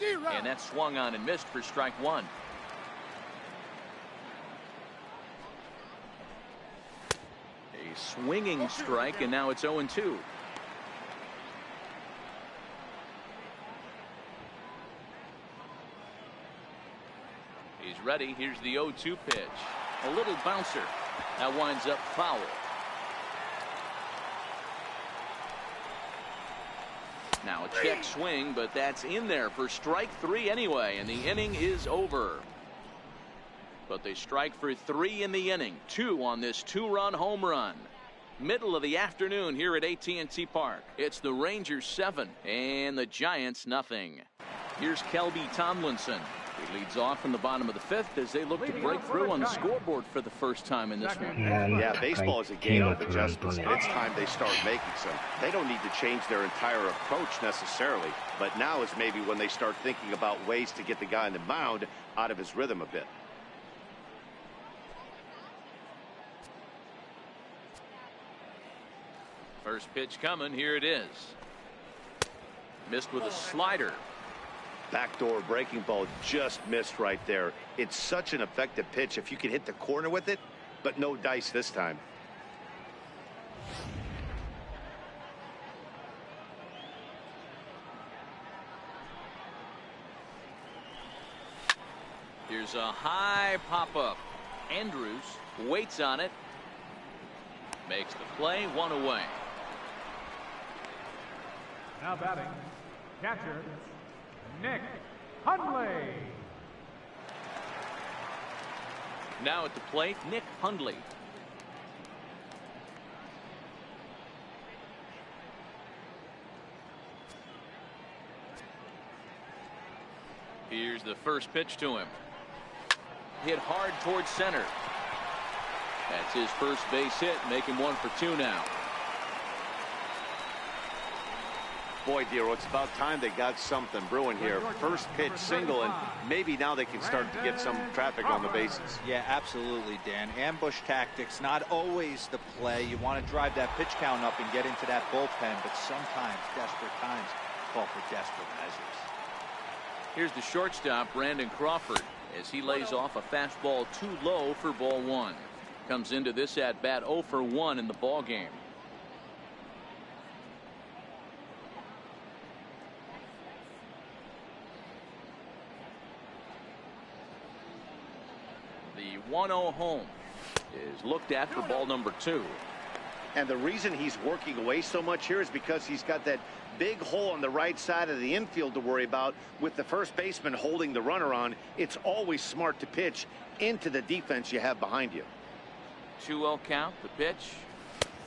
And that's swung on and missed for strike 1. A swinging strike, and now it's 0-2. He's ready. Here's the 0-2 pitch. A little bouncer. That winds up foul. Now a check swing, but that's in there for strike 3 anyway, and the inning is over. But they strike for 3 in the inning. 2 on this 2-run home run. Middle of the afternoon here at AT&T Park. It's the Rangers 7 and the Giants nothing. Here's Kelby Tomlinson. He leads off in the bottom of the 5th as they look to break through on the scoreboard for the first time in this one. Yeah, baseball is a game of adjustments, and it's time they start making some. They don't need to change their entire approach necessarily, but now is maybe when they start thinking about ways to get the guy on the mound out of his rhythm a bit. First pitch coming. Here it is. Missed with a slider. Backdoor breaking ball just missed right there. It's such an effective pitch if you can hit the corner with it, but no dice this time. Here's a high pop-up. Andrews waits on it. Makes the play, 1 away. Now batting, catcher, Nick Hundley. Now at the plate, Nick Hundley. Here's the first pitch to him. Hit hard towards center. That's his first base hit, making 1 for 2 now. Boy, Dero, it's about time they got something brewing here. First pitch single, and maybe now they can start to get some traffic on the bases. Yeah, absolutely, Dan. Ambush tactics, not always the play. You want to drive that pitch count up and get into that bullpen, but sometimes desperate times call for desperate measures. Here's the shortstop, Brandon Crawford, as he lays off a fastball too low for ball 1. Comes into this at bat 0 for 1 in the ball game. The 1-0 home is looked at for ball number 2. And the reason he's working away so much here is because he's got that big hole on the right side of the infield to worry about. With the first baseman holding the runner on, it's always smart to pitch into the defense you have behind you. 2-0 count, the pitch.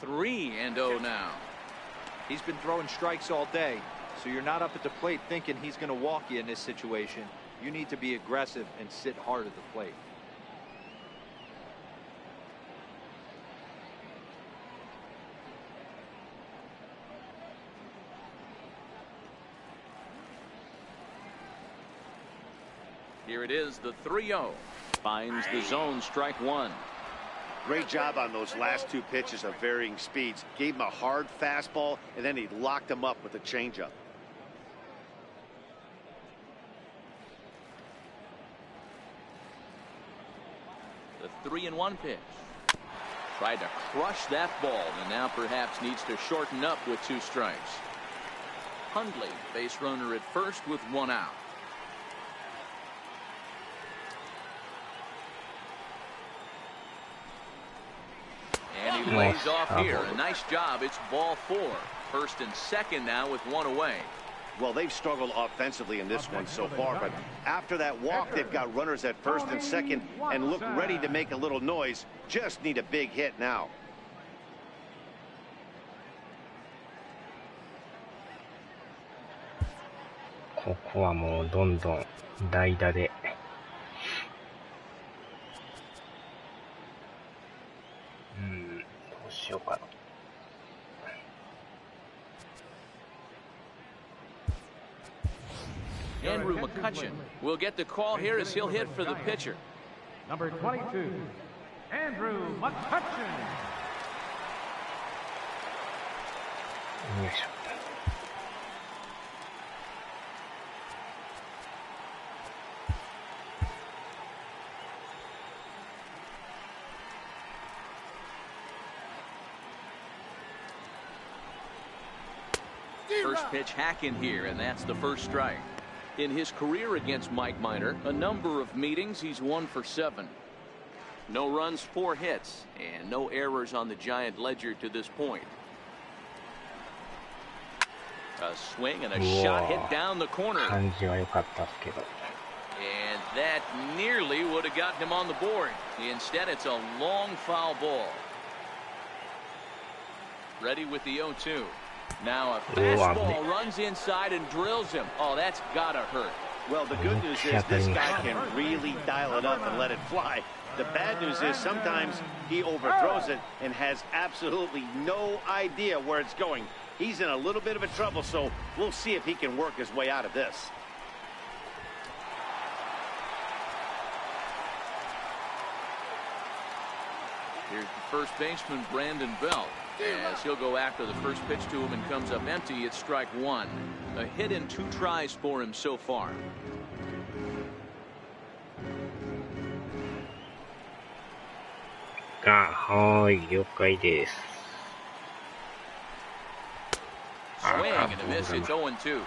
3-0 now. He's been throwing strikes all day, so you're not up at the plate thinking he's going to walk you in this situation. You need to be aggressive and sit hard at the plate. Here it is, the 3-0. Finds the zone, strike 1. Great job on those last 2 pitches of varying speeds. Gave him a hard fastball, and then he locked him up with a changeup. The 3-1 pitch. Tried to crush that ball and now perhaps needs to shorten up with 2 strikes. Hundley, base runner at first with 1 out. And he lays off here. A nice job. It's ball 4. First and second now with 1 away. Well, they've struggled offensively in this one so far, but after that walk, they've got runners at first and second and look ready to make a little noise. Just need a big hit now. This isもうどんどん代打で。どうしようかな。Andrew McCutcheon will get the call here as he'll hit for the pitcher. Number 22, Andrew McCutcheon. よいしょ。First pitch hacking here, and that's the first strike. In his career against Mike Minor, a number of meetings, he's 1 for 7. No runs, 4 hits, and no errors on the Giant ledger to this point. A swing and a shot hit down the corner. 感じは良かったですけど。 And that nearly would have gotten him on the board. Instead, it's a long foul ball. Ready with the 0-2. Now a fastball runs inside and drills him. Oh, that's gotta hurt. Well, the good news is this guy can really dial it up and let it fly. The bad news is sometimes he overthrows it and has absolutely no idea where it's going. He's in a little bit of a trouble, so we'll see if he can work his way out of this. Here's the first baseman, Brandon Belt. As he'll go after the first pitch to him and comes up empty, it's strike 1. A hit in 2 tries for him so far. Swing and a miss. It's 0-2.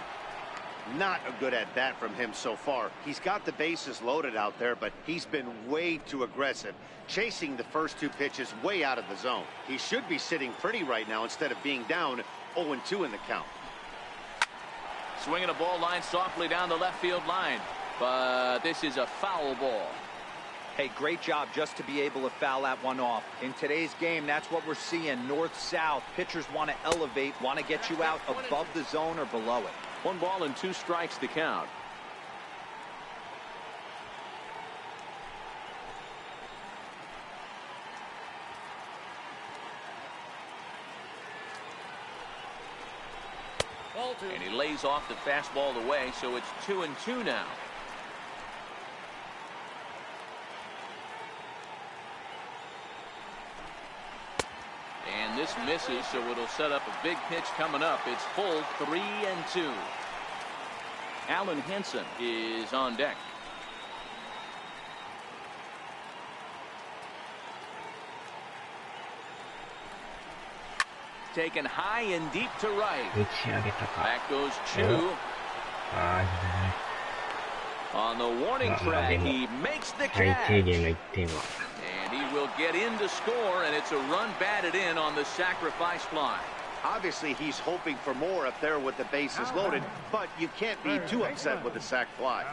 Not a good at bat from him so far. He's got the bases loaded out there, but he's been way too aggressive, chasing the first 2 pitches way out of the zone. He should be sitting pretty right now instead of being down 0-2 in the count. Swinging a ball line softly down the left field line, but this is a foul ball. Hey, great job just to be able to foul that one off. In today's game, that's what we're seeing. North-south, pitchers want to elevate, want to get you out above the zone or below it. 1 ball and 2 strikes to count. And he lays off the fastball away, so it's 2-2 now. And this misses, so it'll set up a big pitch coming up. It's full 3-2. Alan Henson is on deck. Taken high and deep to right. Back goes Chu. On the warning track, he makes the catch. And he will get in to score, and it's a run batted in on the sacrifice fly. Obviously, he's hoping for more up there with the bases loaded, but you can't be too upset with the sac fly.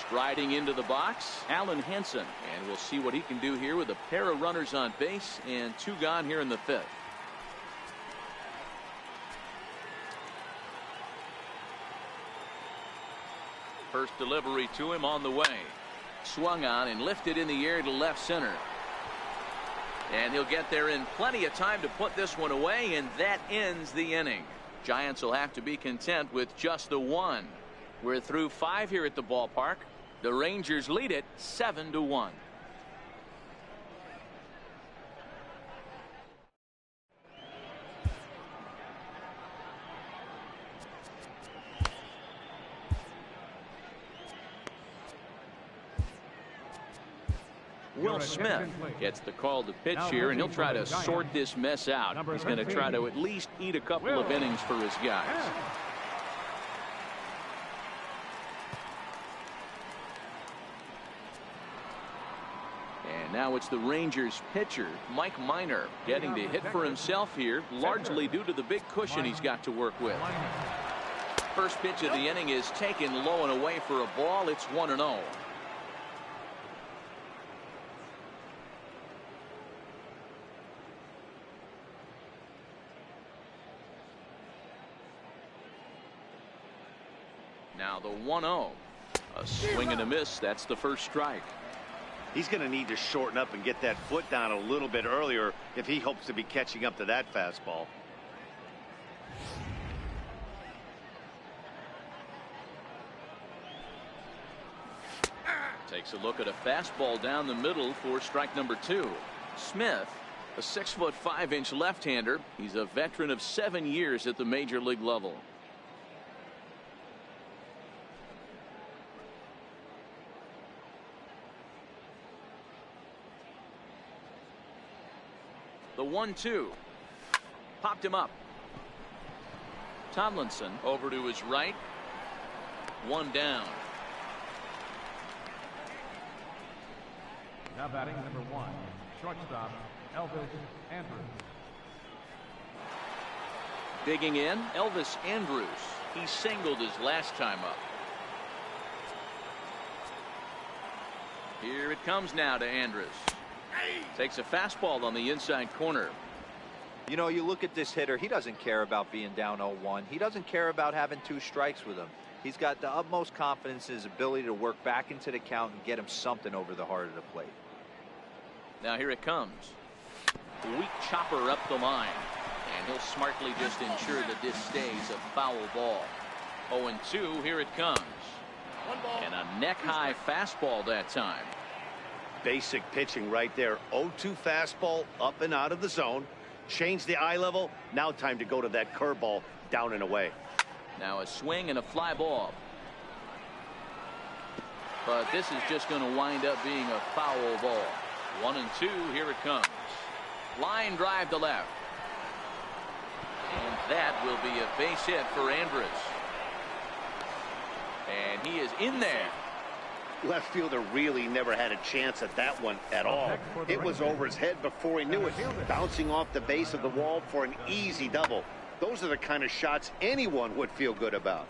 Striding into the box, Alan Henson, and we'll see what he can do here with a pair of runners on base and 2 gone here in the 5th. First delivery to him on the way. Swung on and lifted in the air to left center. And he'll get there in plenty of time to put this one away, and that ends the inning. Giants will have to be content with just the 1. We're through 5 here at the ballpark. The Rangers lead it 7-1. Will Smith gets the call to pitch here, and he'll try to sort this mess out. He's going to try to at least eat a couple of innings for his guys. And now it's the Rangers pitcher, Mike Minor, getting to hit for himself here, largely due to the big cushion he's got to work with. First pitch of the inning is taken low and away for a ball. It's 1-0. Now the 1-0. A swing and a miss. That's the first strike. He's going to need to shorten up and get that foot down a little bit earlier if he hopes to be catching up to that fastball. Takes a look at a fastball down the middle for strike number 2. Smith, a 6'5" left-hander. He's a veteran of 7 years at the major league level. The 1-2. Popped him up. Tomlinson over to his right. One down. Now batting number 1, shortstop, Elvis Andrus. Digging in, Elvis Andrus. He singled his last time up. Here it comes now to Andrus. Takes a fastball on the inside corner. You know, you look at this hitter, he doesn't care about being down 0-1. He doesn't care about having 2 strikes with him. He's got the utmost confidence in his ability to work back into the count and get him something over the heart of the plate. Now here it comes. Weak chopper up the line. And he'll smartly just ensure that this stays a foul ball. 0-2, here it comes. And a neck-high fastball that time. Basic pitching right there. 0-2 fastball up and out of the zone. Change the eye level. Now time to go to that curveball down and away. Now a swing and a fly ball. But this is just going to wind up being a foul ball. 1-2, here it comes. Line drive to left. And that will be a base hit for Andrus. And he is in there. Left fielder really never had a chance at that one at all. It was over his head before he knew it, bouncing off the base of the wall for an easy double. Those are the kind of shots anyone would feel good about.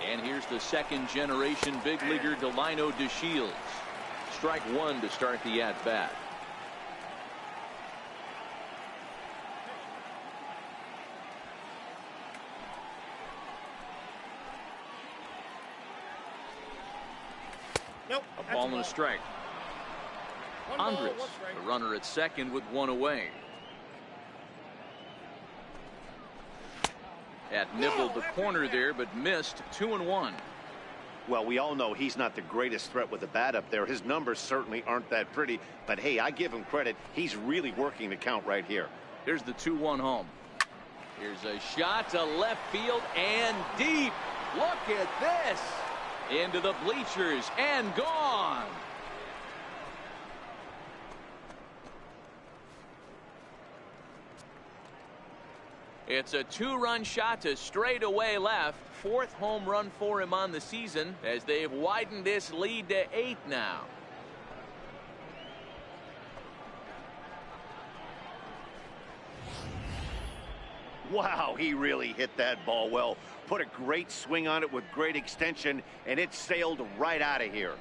And here's the second-generation big leaguer Delino DeShields. Strike 1 to start the at-bat. Nope. A ball and a strike. Andrus, the runner at second with 1 away. That nibbled the corner there, but missed. 2-1. Well, we all know he's not the greatest threat with the bat up there. His numbers certainly aren't that pretty. But, hey, I give him credit. He's really working the count right here. Here's the 2-1 home. Here's a shot to left field and deep. Look at this. Into the bleachers and gone. It's a 2-run shot to straightaway left. 4th home run for him on the season as they've widened this lead to 8 now. Wow, he really hit that ball well. Put a great swing on it with great extension, and it sailed right out of here.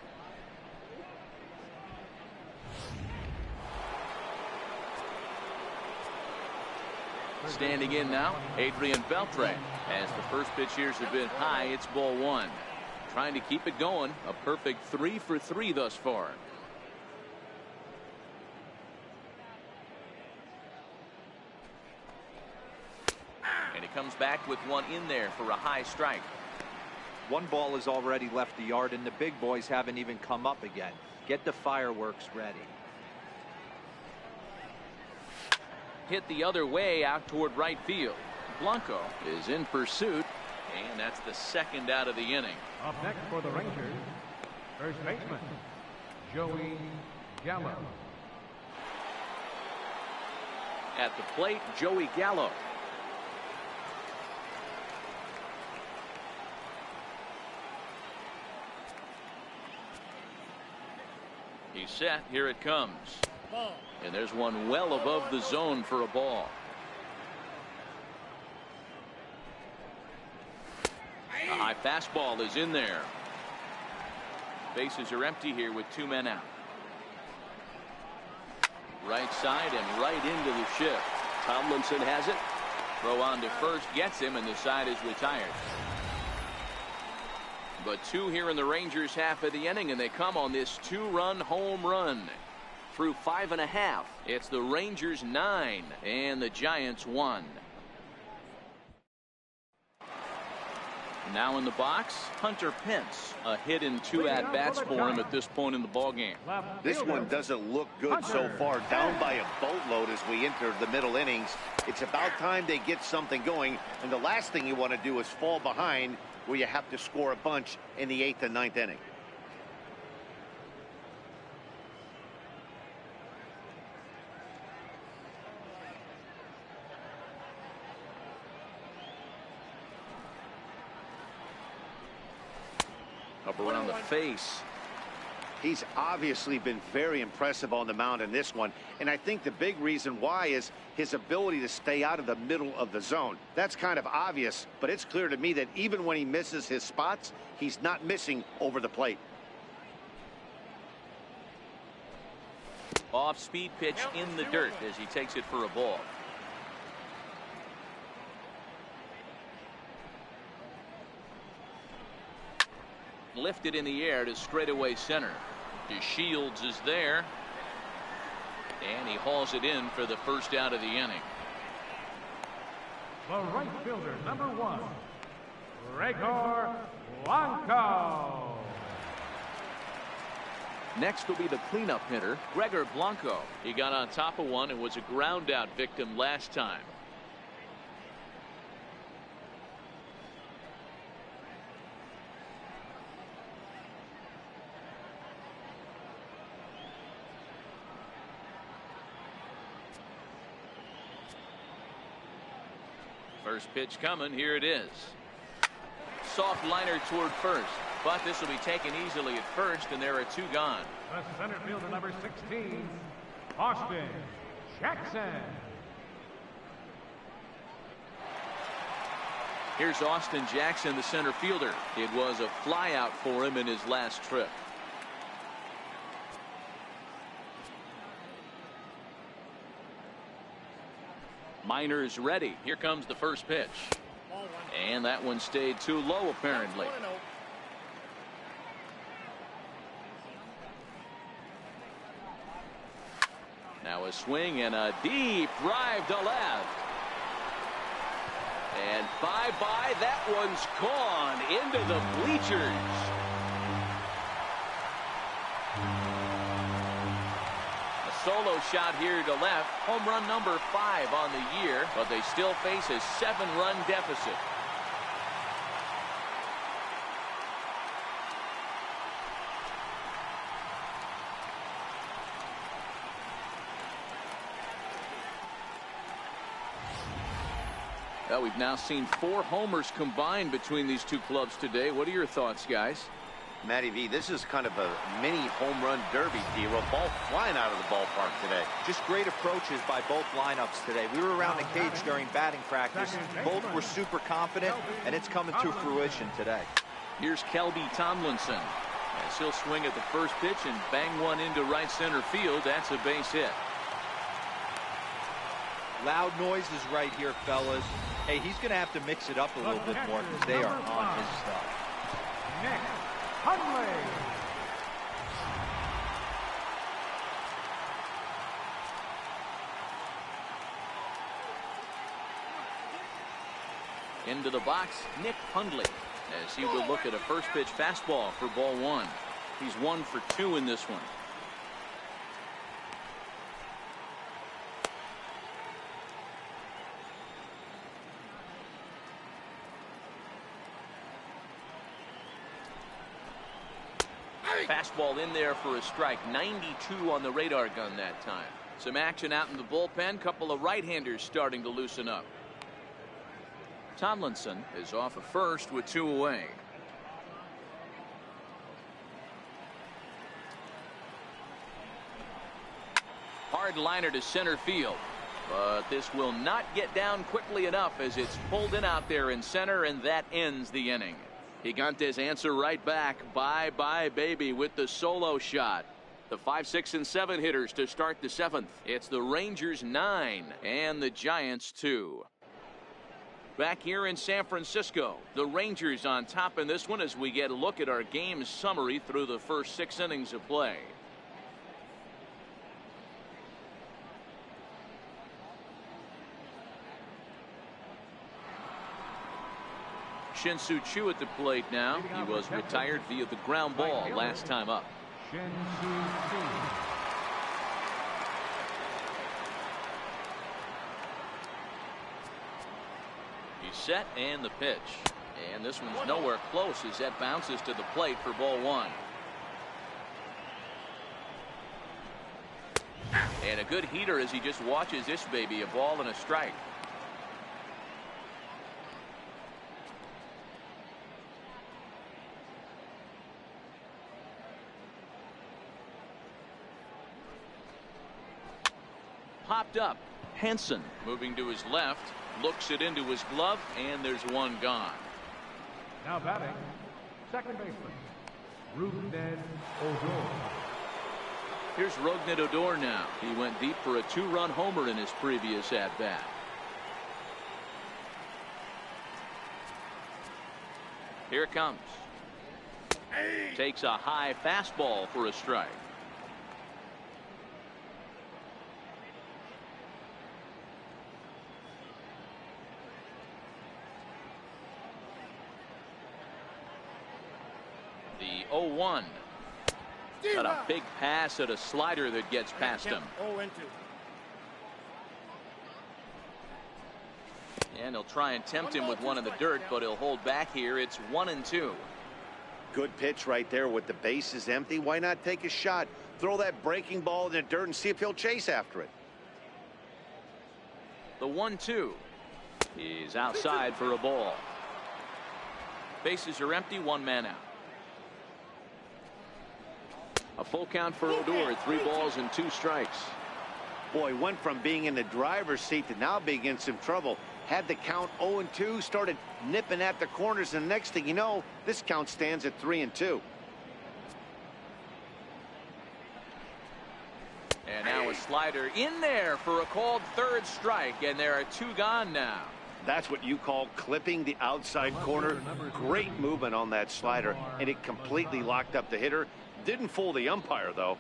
Standing in now, Adrian Beltre. As the first pitch years have been high, it's ball 1. Trying to keep it going. A perfect 3 for 3 thus far. And he comes back with one in there for a high strike. 1 ball has already left the yard, and the big boys haven't even come up again. Get the fireworks ready. hit the other way out toward right field. Blanco is in pursuit, and that's the second out of the inning. Up next for the Rangers, first baseman, Joey Gallo. At the plate, Joey Gallo. He's set. Here it comes. Ball. And there's one well above the zone for a ball. A high fastball is in there. Bases are empty here with 2 men out. Right side and right into the shift. Tomlinson has it. Throw on to first gets him, and the side is retired. But 2 here in the Rangers half of the inning, and they come on this 2-run home run. Through 5 1/2, it's the Rangers 9 and the Giants 1. Now in the box, Hunter Pence. A hit and 2 at-bats for him at this point in the ballgame. This one doesn't look good so far. Down by a boatload as we enter the middle innings. It's about time they get something going, and the last thing you want to do is fall behind where you have to score a bunch in the 8th and 9th inning. Up around the face. He's obviously been very impressive on the mound in this one, and I think the big reason why is his ability to stay out of the middle of the zone. That's kind of obvious, but it's clear to me that even when he misses his spots, he's not missing over the plate. Off-speed pitch in the dirt as he takes it for a ball. Lifted in the air to straightaway center. DeShields is there, and he hauls it in for the first out of the inning. The right fielder, number 1, Gregor Blanco. Next will be the cleanup hitter, Gregor Blanco. He got on top of one and was a ground out victim last time. First pitch coming. Here it is. Soft liner toward first, but this will be taken easily at first, and there are 2 gone. The center fielder, number 16, Austin Jackson. Here's Austin Jackson, the center fielder. It was a flyout for him in his last trip. Miner's ready. Here comes the first pitch. And that one stayed too low, apparently. Now a swing and a deep drive to left. And bye-bye, that one's gone into the bleachers. Solo shot here to left. Home run number 5 on the year, but they still face a 7-run deficit. Well, we've now seen 4 homers combined between these 2 clubs today. What are your thoughts, guys? Matty V, this is kind of a mini home run derby deal. A ball flying out of the ballpark today. Just great approaches by both lineups today. We were around the cage during batting practice. Both were super confident, and it's coming to fruition today. Here's Kelby Tomlinson, as he'll swing at the first pitch and bang one into right center field. That's a base hit. Loud noises right here, fellas. Hey, he's going to have to mix it up a little bit more because they are on his stuff. Nick Hundley. Into the box, Nick Hundley, as he will look at a first pitch fastball for ball 1. He's 1 for 2 in this one. Fastball in there for a strike. 92 on the radar gun that time. Some action out in the bullpen. Couple of right-handers starting to loosen up. Tomlinson is off at first with 2 away. Hard liner to center field. But this will not get down quickly enough as it's pulled in out there in center, and that ends the inning. Gigantes answer right back. Bye-bye, baby, with the solo shot. The 5, 6, and 7 hitters to start the 7th. It's the Rangers 9 and the Giants 2. Back here in San Francisco, the Rangers on top in this one as we get a look at our game summary through the first 6 innings of play. Shin-Soo Choo at the plate now. He was retired via the ground ball last time up. He's set and the pitch. And this one's nowhere close as that bounces to the plate for ball 1. And a good heater as he just watches this baby, a ball and a strike. Popped up. Henson moving to his left, looks it into his glove, and there's one gone. Now batting, second baseman, Rougned Odor. Here's Rougned Odor now. He went deep for a 2-run homer in his previous at-bat. Here it comes. Takes a high fastball for a strike. The 0-1. Got a big pass at a slider that gets past him. And he'll try and tempt him with one in the dirt, but he'll hold back here. It's 1-2. Good pitch right there with the bases empty. Why not take a shot? Throw that breaking ball in the dirt and see if he'll chase after it. The 1-2 is outside for a ball. Bases are empty, 1 man out. A full count for Odor, 3 balls and 2 strikes. Boy, went from being in the driver's seat to now being in some trouble. Had the count 0-2, started nipping at the corners, and the next thing you know, this count stands at 3-2. And now a slider in there for a called 3rd strike, and there are 2 gone now. That's what you call clipping the outside corner. Great movement on that slider, and it completely locked up the hitter. Didn't fool the umpire, though.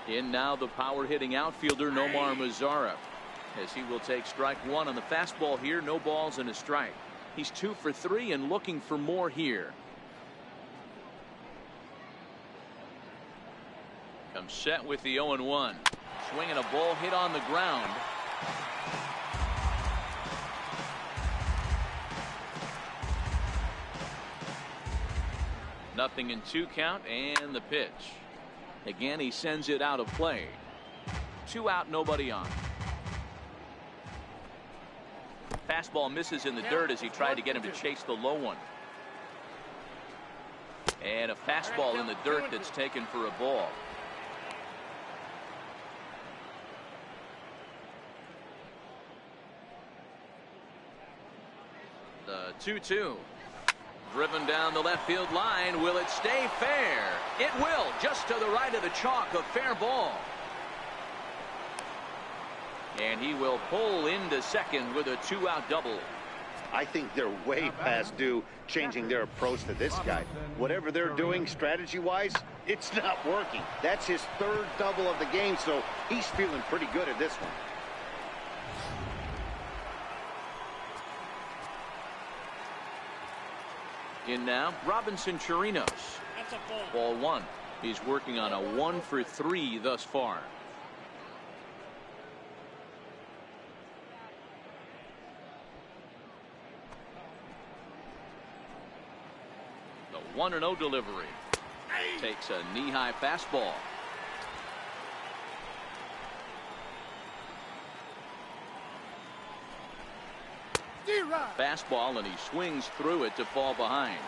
In now the power-hitting outfielder Nomar Mazara, as he will take strike 1 on the fastball here. No balls and a strike. He's 2 for 3 and looking for more here. Comes set with the 0-1. Swinging a ball hit on the ground. Nothing in 2 count, and the pitch. Again, he sends it out of play. 2 out, nobody on. Fastball misses in the dirt as he tried to get him to chase the low one. And a fastball in the dirt that's taken for a ball. The 2-2. Driven down the left field line. Will it stay fair? It will. Just to the right of the chalk. A fair ball. And he will pull into second with a 2-out double. I think they're way past due changing their approach to this guy. Whatever they're doing strategy-wise, it's not working. That's his 3rd double of the game, so he's feeling pretty good at this one. In now, Robinson Chirinos. Ball 1. He's working on a 1 for 3 thus far. 1-0 delivery. Takes a knee-high fastball. Fastball, and he swings through it to fall behind.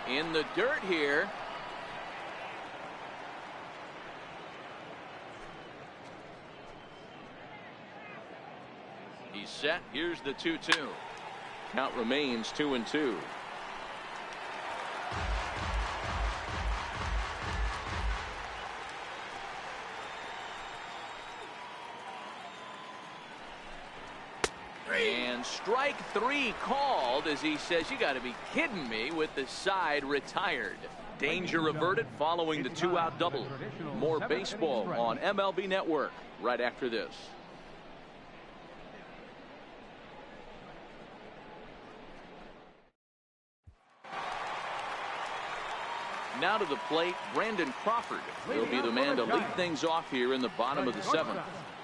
In the dirt here. He's set. Here's the 2-2. Count remains 2-2. And strike 3 called as he says, you got to be kidding me, with the side retired. Danger averted following the 2-out double. More baseball on MLB Network right after this. Now to the plate, Brandon Crawford will be the man to lead things off here in the bottom of the 7th.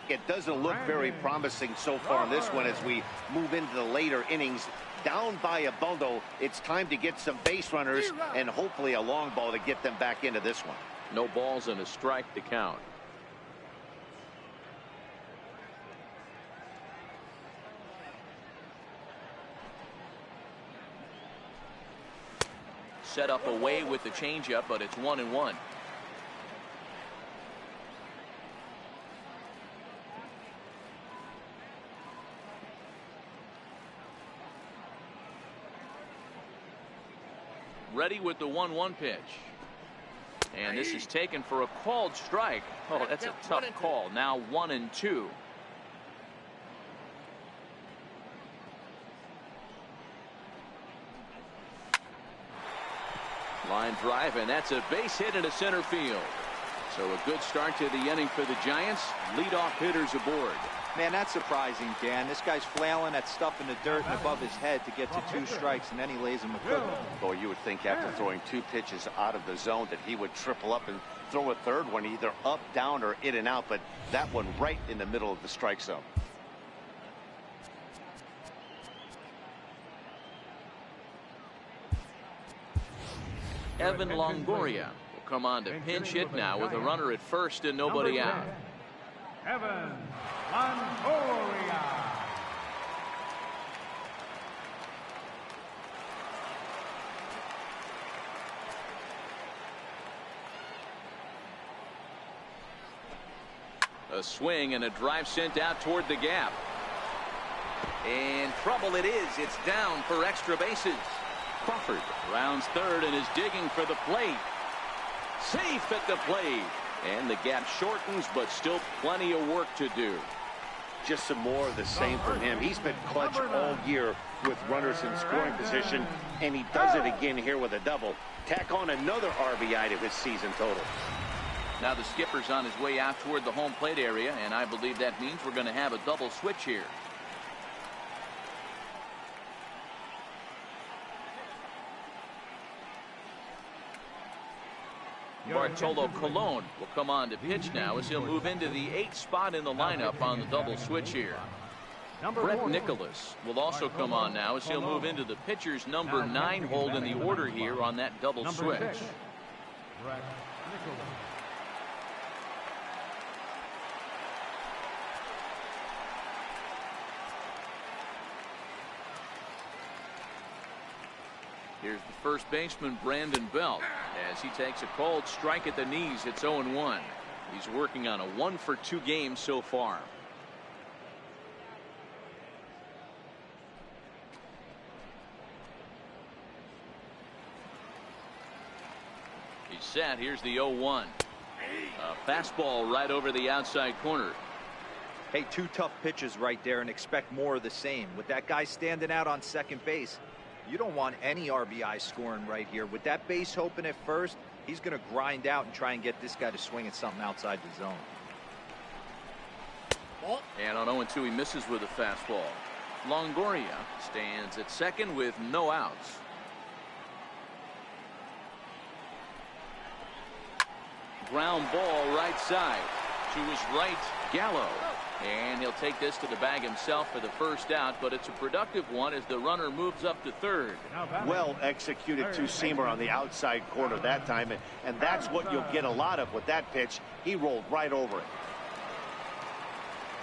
It doesn't look very promising so far in this one as we move into the later innings. Down by a bundle, it's time to get some base runners and hopefully a long ball to get them back into this one. No balls and a strike to count. Set up away with the changeup, but it's 1-1. Ready with the 1-1 pitch. And this is taken for a called strike. Oh, that's a tough call. Now 1-2. Line drive, and that's a base hit into center field. So a good start to the inning for the Giants. Leadoff hitters aboard. Man, that's surprising, Dan. This guy's flailing that stuff in the dirt and above his head to get to 2 strikes, and then he lays him a cookie. Boy, you would think after throwing 2 pitches out of the zone that he would triple up and throw a third one either up, down, or in and out, but that one right in the middle of the strike zone. Evan Longoria will come on to pinch hit now with a runner at first and nobody out. Evan Longoria. A swing and a drive sent out toward the gap. And trouble it is. It's down for extra bases. Crawford rounds third and is digging for the plate. Safe at the plate. And the gap shortens, but still plenty of work to do. Just some more of the same from him. He's been clutch all year with runners in scoring position, and he does it again here with a double. Tack on another RBI to his season total. Now the skipper's on his way out toward the home plate area, and I believe that means we're going to have a double switch here. Bartolo Colon will come on to pitch now as he'll move into the 8th spot in the lineup on the double switch here. Brett Nicholas will also come on now as he'll move into the pitcher's number 9 hold in the order here on that double switch. Here's the first baseman, Brandon Belt, as he takes a cold strike at the knees. It's 0-1. He's working on a 1-for-2 game so far. He's set. Here's the 0-1. A fastball right over the outside corner. Hey, 2 tough pitches right there, and expect more of the same. With that guy standing out on second base, you don't want any RBI scoring right here. With that base open at first, he's going to grind out and try and get this guy to swing at something outside the zone. And on 0-2, he misses with a fastball. Longoria stands at second with no outs. Ground ball right side. To his right, Gallo. And he'll take this to the bag himself for the first out, but it's a productive one as the runner moves up to third. Well executed two-seamer on the outside corner that time, and that's what you'll get a lot of with that pitch. He rolled right over it.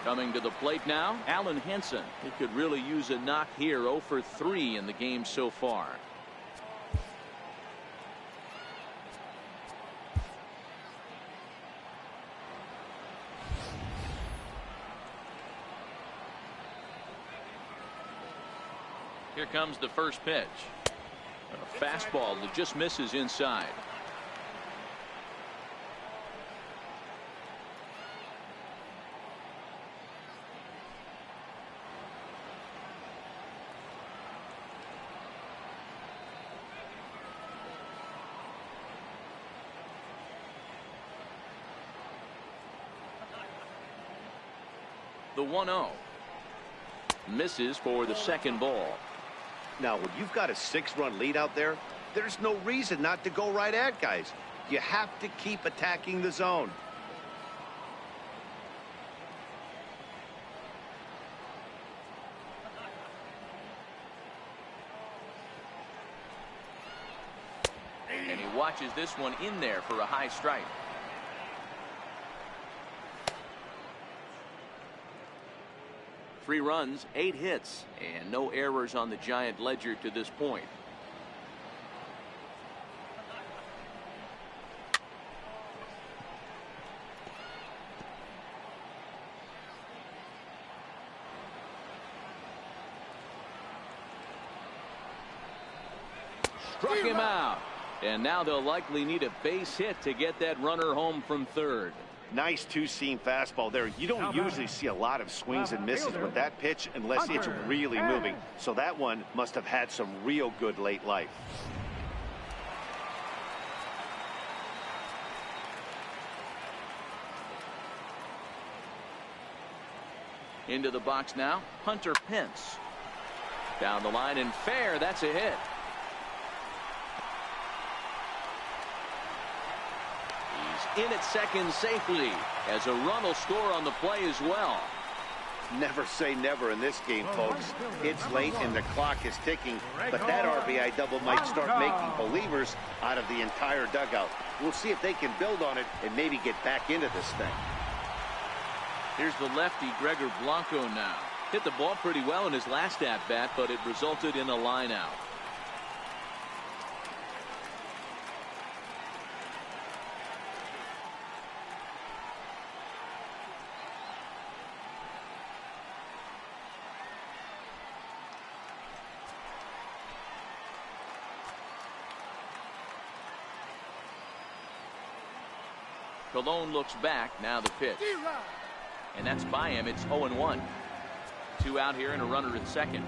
Coming to the plate now, Alan Henson. He could really use a knock here. 0 for 3 in the game so far. Here comes the first pitch. A fastball that just misses inside. The 1-0. Misses for the second ball. Now, when you've got a 6-run lead out there, there's no reason not to go right at guys. You have to keep attacking the zone. And he watches this one in there for a high strike. Three runs, 8 hits, and no errors on the Giant ledger to this point. Struck him out. And now they'll likely need a base hit to get that runner home from third. Nice two-seam fastball there. You don't usually see a lot of swings and misses with that pitch unless it's really moving. So that one must have had some real good late life. Into the box now, Hunter Pence. Down the line and fair. That's a hit. In at second safely as a run will score on the play as well. Never say never in this game, folks. It's late and the clock is ticking, but that RBI double might start making believers out of the entire dugout. We'll see if they can build on it and maybe get back into this thing. Here's the lefty Gregor Blanco now. Hit the ball pretty well in his last at-bat, but it resulted in a line out. Colon looks back. Now the pitch. And that's by him. It's 0-1. 2 out here and a runner at second.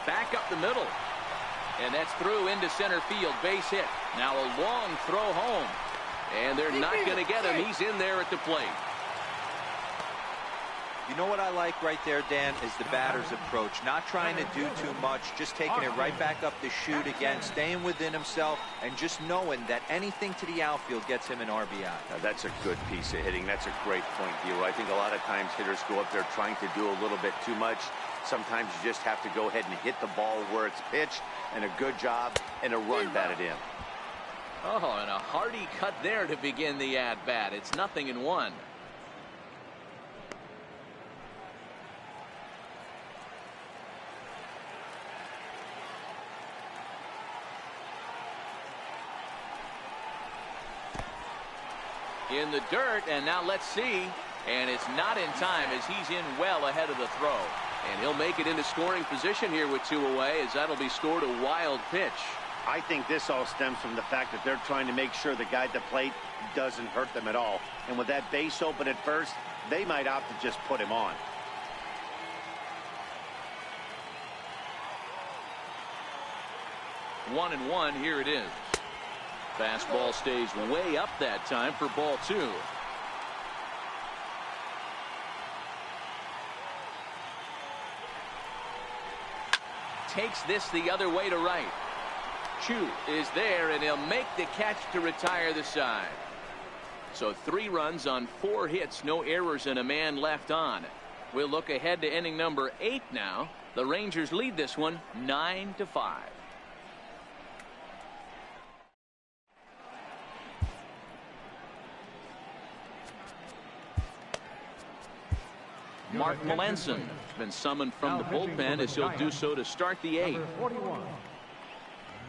Back up the middle. And that's through into center field. Base hit. Now a long throw home. And they're not going to get him. He's in there at the plate. You know what I like right there, Dan, is the batter's approach. Not trying to do too much, just taking it right back up the chute again, staying within himself, and just knowing that anything to the outfield gets him an RBI. Now, that's a good piece of hitting. That's a great point, Hero. I think a lot of times hitters go up there trying to do a little bit too much. Sometimes you just have to go ahead and hit the ball where it's pitched, and a good job, and a run batted in. Oh, and a hearty cut there to begin the at-bat. It's 0-1. In the dirt, and now let's see. And it's not in time as he's in well ahead of the throw. And he'll make it into scoring position here with 2 away as that'll be scored a wild pitch. I think this all stems from the fact that they're trying to make sure the guy at the plate doesn't hurt them at all. And with that base open at first, they might opt to just put him on. One and one, here it is. Fastball stays way up that time for ball 2. takes this the other way to right. Chu is there, and he'll make the catch to retire the side. So 3 runs on 4 hits, no errors, and a man left on. We'll look ahead to inning number 8 now. The Rangers lead this one 9-5. Mark Melanson has been summoned from the bullpen as he'll do so to start the 8th. Number 41,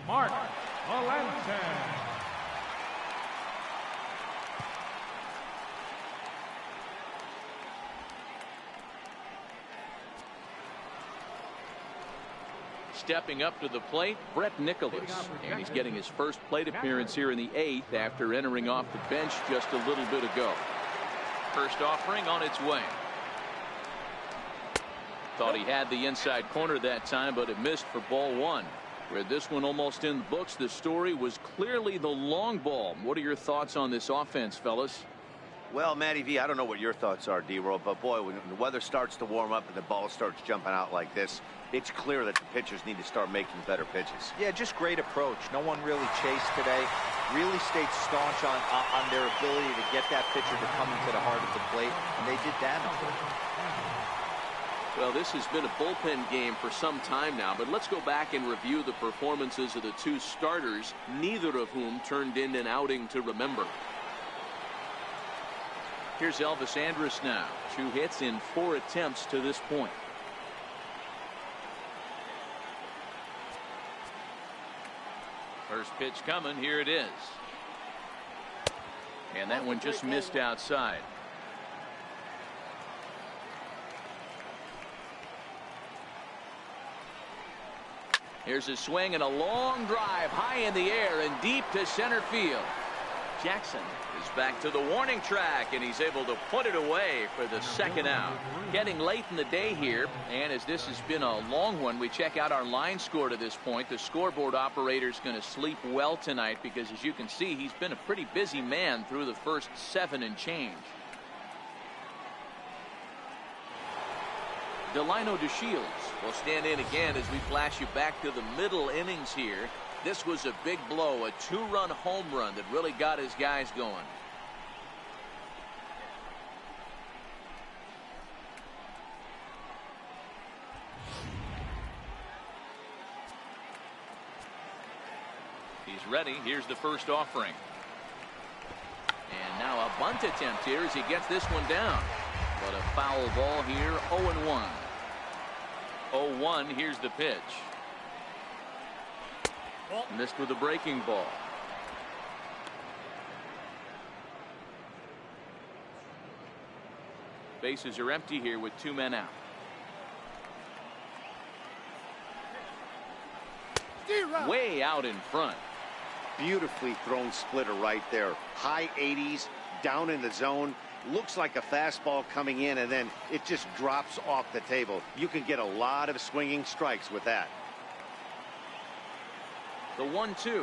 Mark Melanson. Stepping up to the plate, Brett Nicholas, and he's getting his first plate appearance here in the 8th after entering off the bench just a little bit ago. First offering on its way. Thought he had the inside corner that time, but it missed for ball 1. Where this one almost in the books, the story was clearly the long ball. What are your thoughts on this offense, fellas? Well, Matty V, I don't know what your thoughts are, D-Roll, but boy, when the weather starts to warm up and the ball starts jumping out like this, it's clear that the pitchers need to start making better pitches. Yeah, just great approach. No one really chased today. Really stayed staunch on their ability to get that pitcher to come into the heart of the plate, and they did damage. Well, this has been a bullpen game for some time now, but let's go back and review the performances of the 2 starters, neither of whom turned in an outing to remember. Here's Elvis Andrus now. 2 hits in 4 attempts to this point. First pitch coming. Here it is. And that one just missed outside. Here's a swing and a long drive high in the air and deep to center field. Jackson is back to the warning track, and he's able to put it away for the 2nd out. Getting late in the day here, and as this has been a long one, we check out our line score to this point. The scoreboard operator's going to sleep well tonight because, as you can see, he's been a pretty busy man through the first 7 and change. Delino DeShields will stand in again as we flash you back to the middle innings here. This was a big blow, a 2-run home run that really got his guys going. He's ready. Here's the first offering. And now a bunt attempt here as he gets this one down. But a foul ball here, 0-1. 0-1, here's the pitch. Missed with a breaking ball. Bases are empty here with 2 men out. Way out in front. Beautifully thrown splitter right there. High 80s, down in the zone. Looks like a fastball coming in, and then it just drops off the table. You can get a lot of swinging strikes with that. The 1-2 is a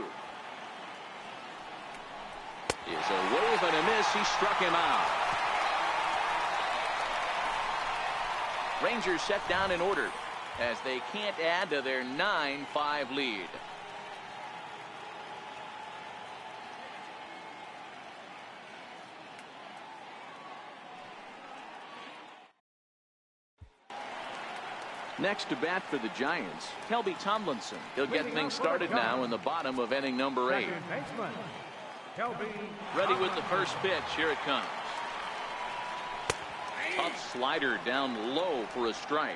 wave and a miss. He struck him out. Rangers set down in order as they can't add to their 9-5 lead. Next to bat for the Giants, Kelby Tomlinson. He'll get things started now in the bottom of inning number 8. Ready with the first pitch. Here it comes. Tough slider down low for a strike.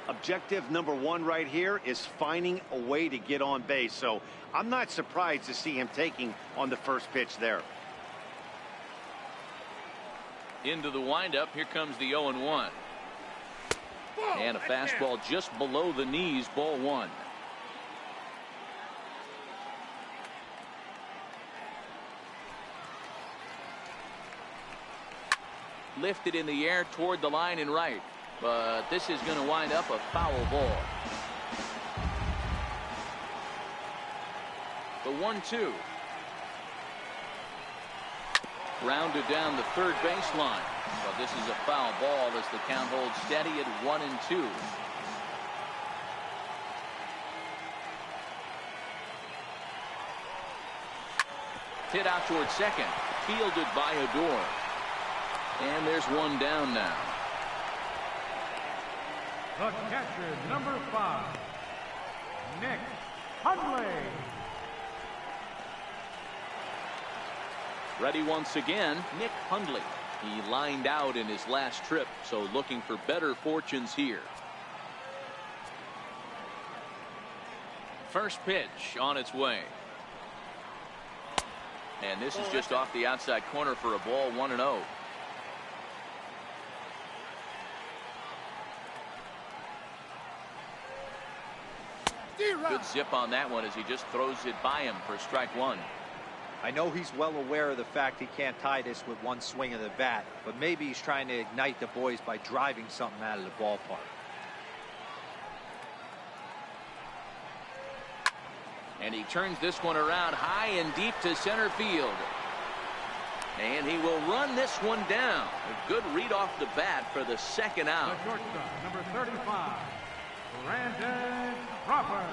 Objective number 1 right here is finding a way to get on base. So I'm not surprised to see him taking on the first pitch there. Into the windup. Here comes the 0-1. And a fastball just below the knees, ball 1. Lifted in the air toward the line and right, but this is going to wind up a foul ball. The 1-2. Grounded down the third baseline. But this is a foul ball as the count holds steady at 1-2. hit out towards second. Fielded by Odor. And there's one down now. The catcher, number 5, Nick Hundley. Ready once again, Nick Hundley. He lined out in his last trip, so looking for better fortunes here. First pitch on its way. And this is just off the outside corner for a ball, 1-0. Good zip on that one as he just throws it by him for strike one. I know he's well aware of the fact he can't tie this with one swing of the bat, but maybe he's trying to ignite the boys by driving something out of the ballpark. And he turns this one around high and deep to center field. And he will run this one down. A good read off the bat for the second out. The shortstop, number 35, Brandon Crawford.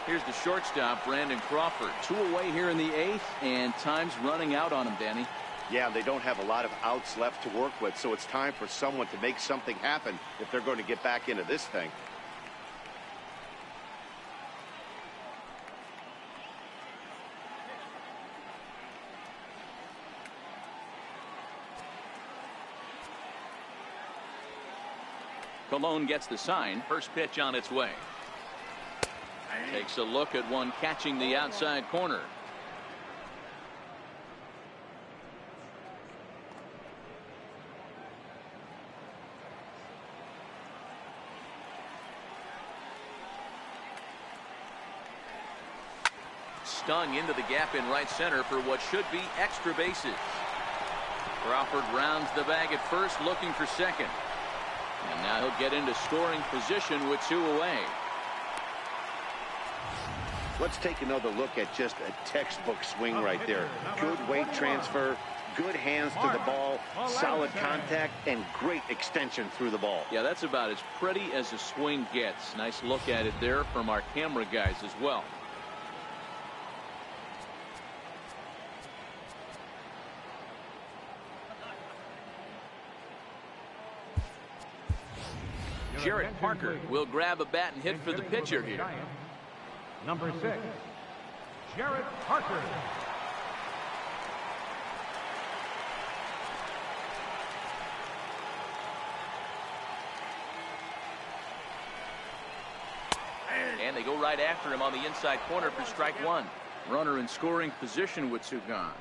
Here's the shortstop, Brandon Crawford. 2 away here in the 8th, and time's running out on him, Danny. Yeah, they don't have a lot of outs left to work with, so it's time for someone to make something happen if they're going to get back into this thing. Colon gets the sign. First pitch on its way. Takes a look at one catching the outside corner. Stung into the gap in right center for what should be extra bases. Crawford rounds the bag at first, looking for second. And now he'll get into scoring position with 2 away. Let's take another look at just a textbook swing right there. Good weight transfer, good hands to the ball, solid contact, and great extension through the ball. Yeah, that's about as pretty as a swing gets. Nice look at it there from our camera guys as well. Jarrett Parker will grab a bat and hit for the pitcher here. Number 6, Jarrett Parker. And they go right after him on the inside corner for strike one. Runner in scoring position with 2 gone.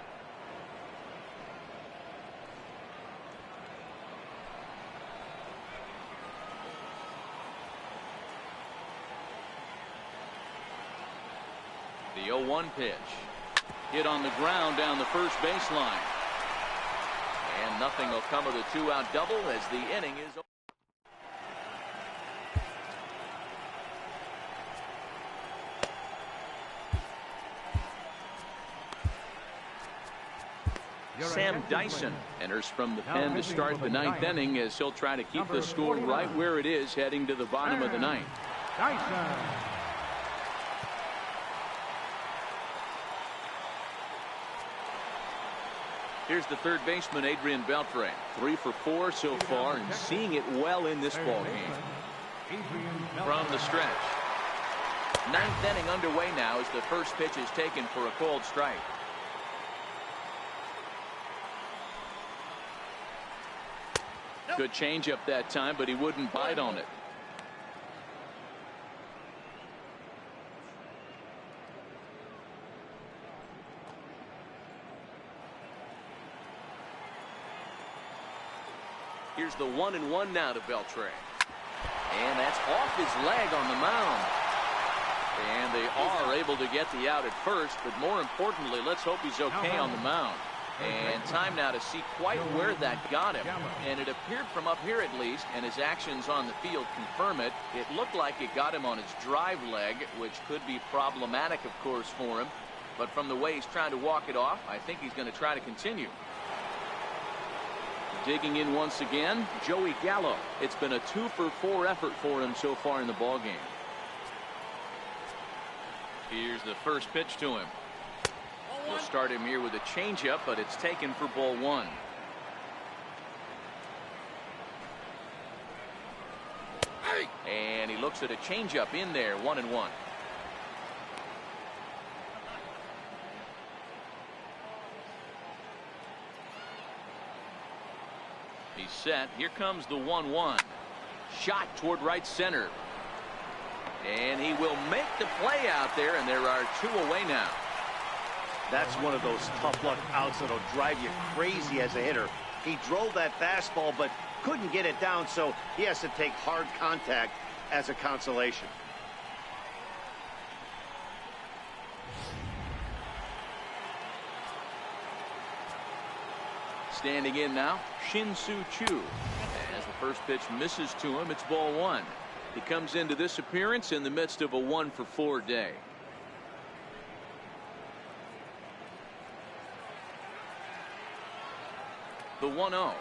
The 0-1 pitch. Hit on the ground down the first baseline. And nothing will come of the 2-out double as the inning is over. Sam Dyson enters from the pen to start the 9th inning as he'll try to keep the score right where it is heading to the bottom of the 9th. Dyson. Here's the third baseman, Adrian Beltre. 3 for 4 so far and seeing it well in this ball game. From the stretch. 9th inning underway now as the first pitch is taken for a called strike. Good changeup that time, but he wouldn't bite on it. Here's the 1-1 now to Beltre. And that's off his leg on the mound. And they are able to get the out at first, but more importantly, let's hope he's okay on the mound. And time now to see quite where that got him. And it appeared from up here at least, and his actions on the field confirm it. It looked like it got him on his drive leg, which could be problematic, of course, for him. But from the way he's trying to walk it off, I think he's going to try to continue. Digging in once again, Joey Gallo. It's been a 2 for 4 effort for him so far in the ball game. Here's the first pitch to him. We'll start him here with a changeup, but it's taken for ball one. And he looks at a changeup in there, 1-1. He's set. Here comes the 1-1. Shot toward right center. And he will make the play out there, and there are two away now. That's one of those tough luck outs that'll drive you crazy as a hitter. He drove that fastball, but couldn't get it down, so he has to take hard contact as a consolation. Standing in now, Shin-Soo Choo. As the first pitch misses to him, it's ball one. He comes into this appearance in the midst of a 1-for-4 day. The 1-0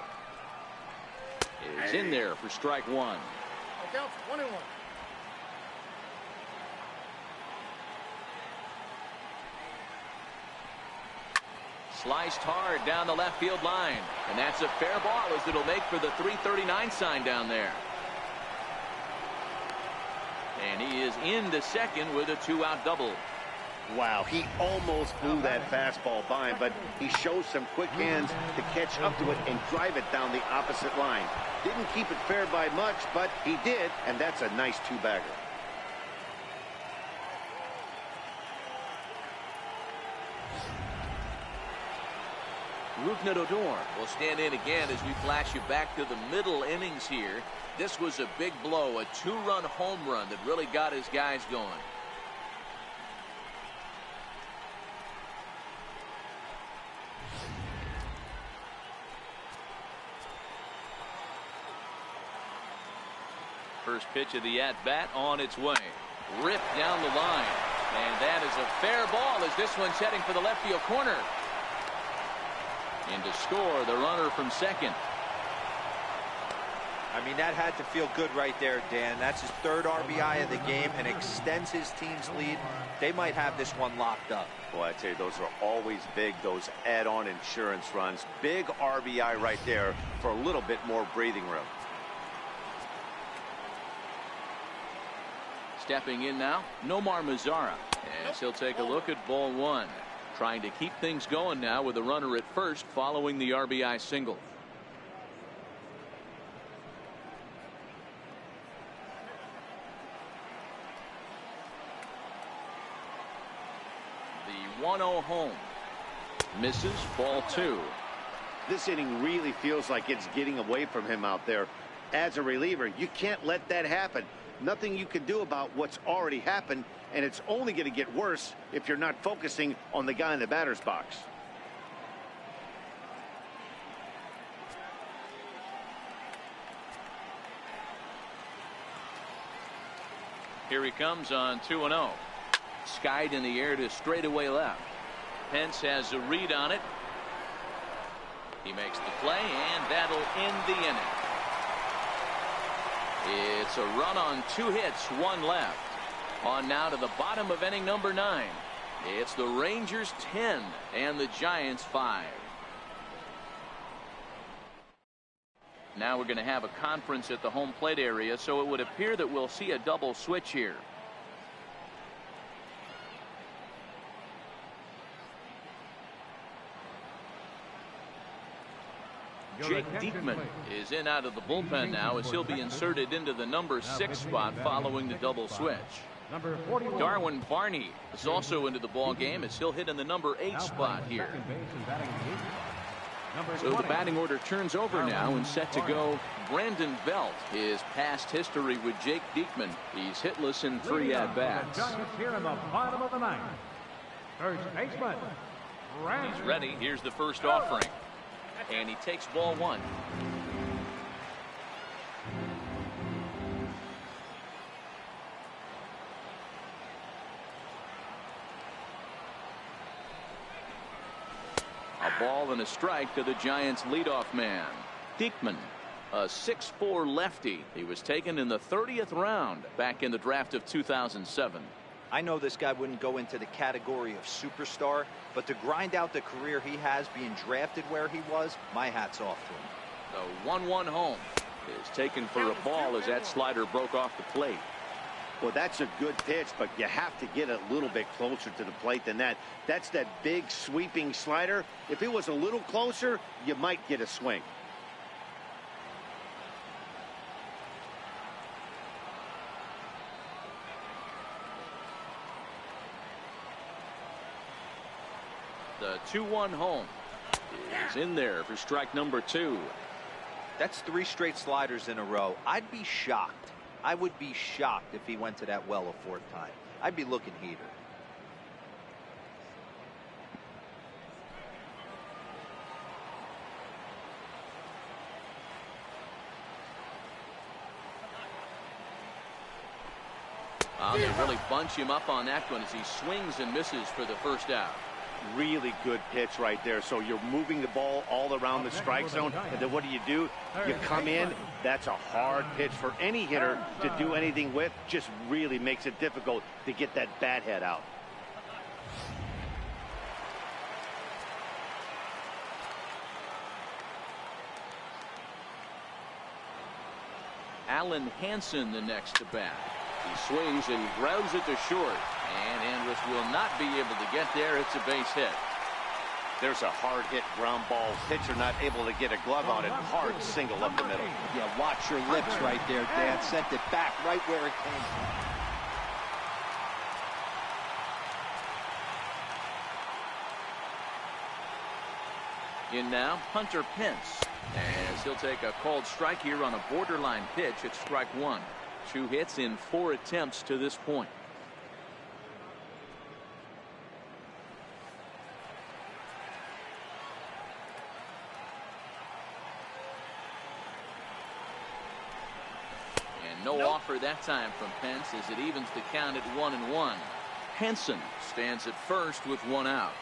is in there for strike one. Counts 1-1. Sliced hard down the left field line, and that's a fair ball as it'll make for the 339 sign down there. And he is into second with a two-out double. Wow, he almost blew that fastball by him, but he shows some quick hands to catch up to it and drive it down the opposite line. Didn't keep it fair by much, but he did, and that's a nice two-bagger. Rougned Odor will stand in again as we flash you back to the middle innings here. This was a big blow, a two-run home run that really got his guys going. First pitch of the at-bat on its way. Ripped down the line. And that is a fair ball as this one's heading for the left field corner. And to score the runner from second. I mean, that had to feel good right there, Dan. That's his third RBI of the game and extends his team's lead. They might have this one locked up. Boy, I tell you, those are always big, those add-on insurance runs. Big RBI right there for a little bit more breathing room. Stepping in now, Nomar Mazara, as he'll take a look at ball one. Trying to keep things going now with a runner at first following the RBI single. The 1-0 home. Misses, ball two. This inning really feels like it's getting away from him out there. As a reliever, you can't let that happen. Nothing you can do about what's already happened, and it's only going to get worse if you're not focusing on the guy in the batter's box. Here he comes on 2-0. Skied in the air to straightaway left. Pence has a read on it. He makes the play, and that'll end the inning. It's a run on 2 hits, 1 left. On now to the bottom of inning number 9. It's the Rangers 10 and the Giants 5. Now we're going to have a conference at the home plate area, so it would appear that we'll see a double switch here. Jake Diekman is in out of the bullpen now as he'll be inserted into the number 6 spot following the double switch. Darwin Barney is also into the ball game as he'll hit in the number 8 spot here. So the batting order turns over now and set to go. Brandon Belt, his past history with Jake Diekman. He's hitless in 3 at-bats. Here in the bottom of the 9th. First baseman. He's ready. Here's the first offering. And he takes ball 1. A ball and a strike to the Giants leadoff man. Diekman, a 6'4" lefty. He was taken in the 30th round back in the draft of 2007. I know this guy wouldn't go into the category of superstar, but to grind out the career he has being drafted where he was, my hat's off to him. The 1-1 home is taken for a ball as that slider broke off the plate. Well, that's a good pitch, but you have to get a little bit closer to the plate than that. That's that big sweeping slider. If it was a little closer, you might get a swing. The 2-1 home is in there for strike number 2. That's 3 straight sliders in a row. I'd be shocked. I would be shocked if he went to that well a 4th time. I'd be looking heater. They really bunch him up on that one as he swings and misses for the first out. Really good pitch right there. So you're moving the ball all around the strike zone, and then what do? You come in. That's a hard pitch for any hitter to do anything with. Just really makes it difficult to get that bat head out. Alan Hansen the next to bat. He swings and grounds it to short. And Andrus will not be able to get there. It's a base hit. There's a hard hit ground ball. Pitcher not able to get a glove on it. Hard single up the middle. Yeah, watch your lips right there, Dan. Sent it back right where it came from. In now, Hunter Pence. As he'll take a called strike here on a borderline pitch at strike 1. 2 hits in 4 attempts to this point. No offer that time from Pence as it evens the count at 1-1. Henson stands at first with 1 out.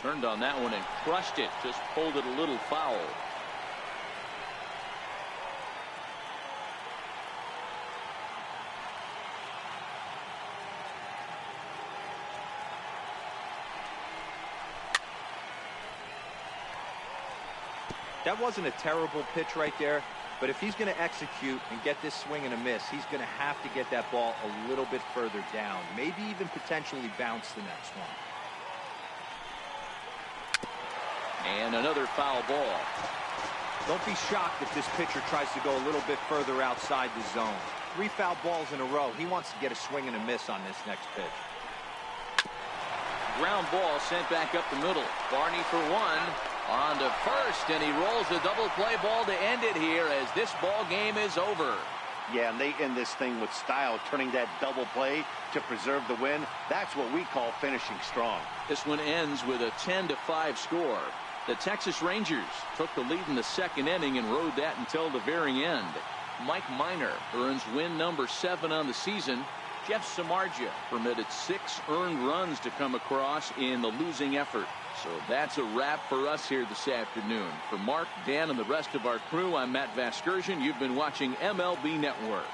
Turned on that one and crushed it. Just pulled it a little foul. That wasn't a terrible pitch right there, but if he's going to execute and get this swing and a miss, he's going to have to get that ball a little bit further down, maybe even potentially bounce the next one. And another foul ball. Don't be shocked if this pitcher tries to go a little bit further outside the zone. 3 foul balls in a row. He wants to get a swing and a miss on this next pitch. Ground ball sent back up the middle. Barney for 1. On to first, and he rolls a double play ball to end it here as this ball game is over. Yeah, and they end this thing with style, turning that double play to preserve the win. That's what we call finishing strong. This one ends with a 10-5 score. The Texas Rangers took the lead in the 2nd inning and rode that until the very end. Mike Minor earns win number 7 on the season. Jeff Samardzija permitted 6 earned runs to come across in the losing effort. So that's a wrap for us here this afternoon. For Mark, Dan, and the rest of our crew, I'm Matt Vasgersian. You've been watching MLB Network.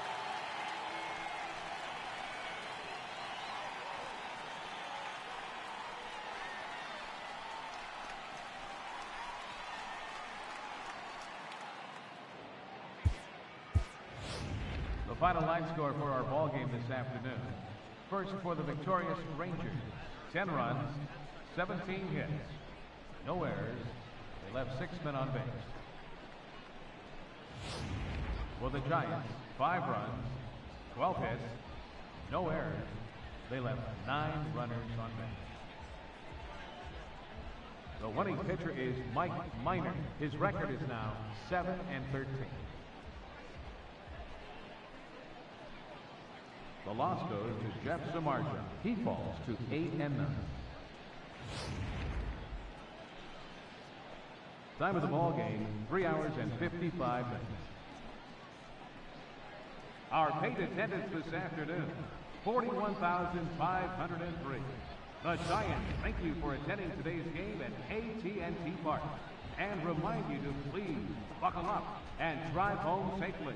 The final line score for our ball game this afternoon. First for the victorious Rangers, 10 runs, 17 hits, no errors. They left 6 men on base. For the Giants, 5 runs, 12 hits, no errors. They left 9 runners on base. The winning pitcher is Mike Minor. His record is now 7-13. The loss goes to Jeff Samardzija. He falls to 8-9. Time of the ball game, 3 hours and 55 minutes. Our paid attendance this afternoon, 41,503. The Giants thank you for attending today's game at AT&T Park. and remind you to please buckle up and drive home safely.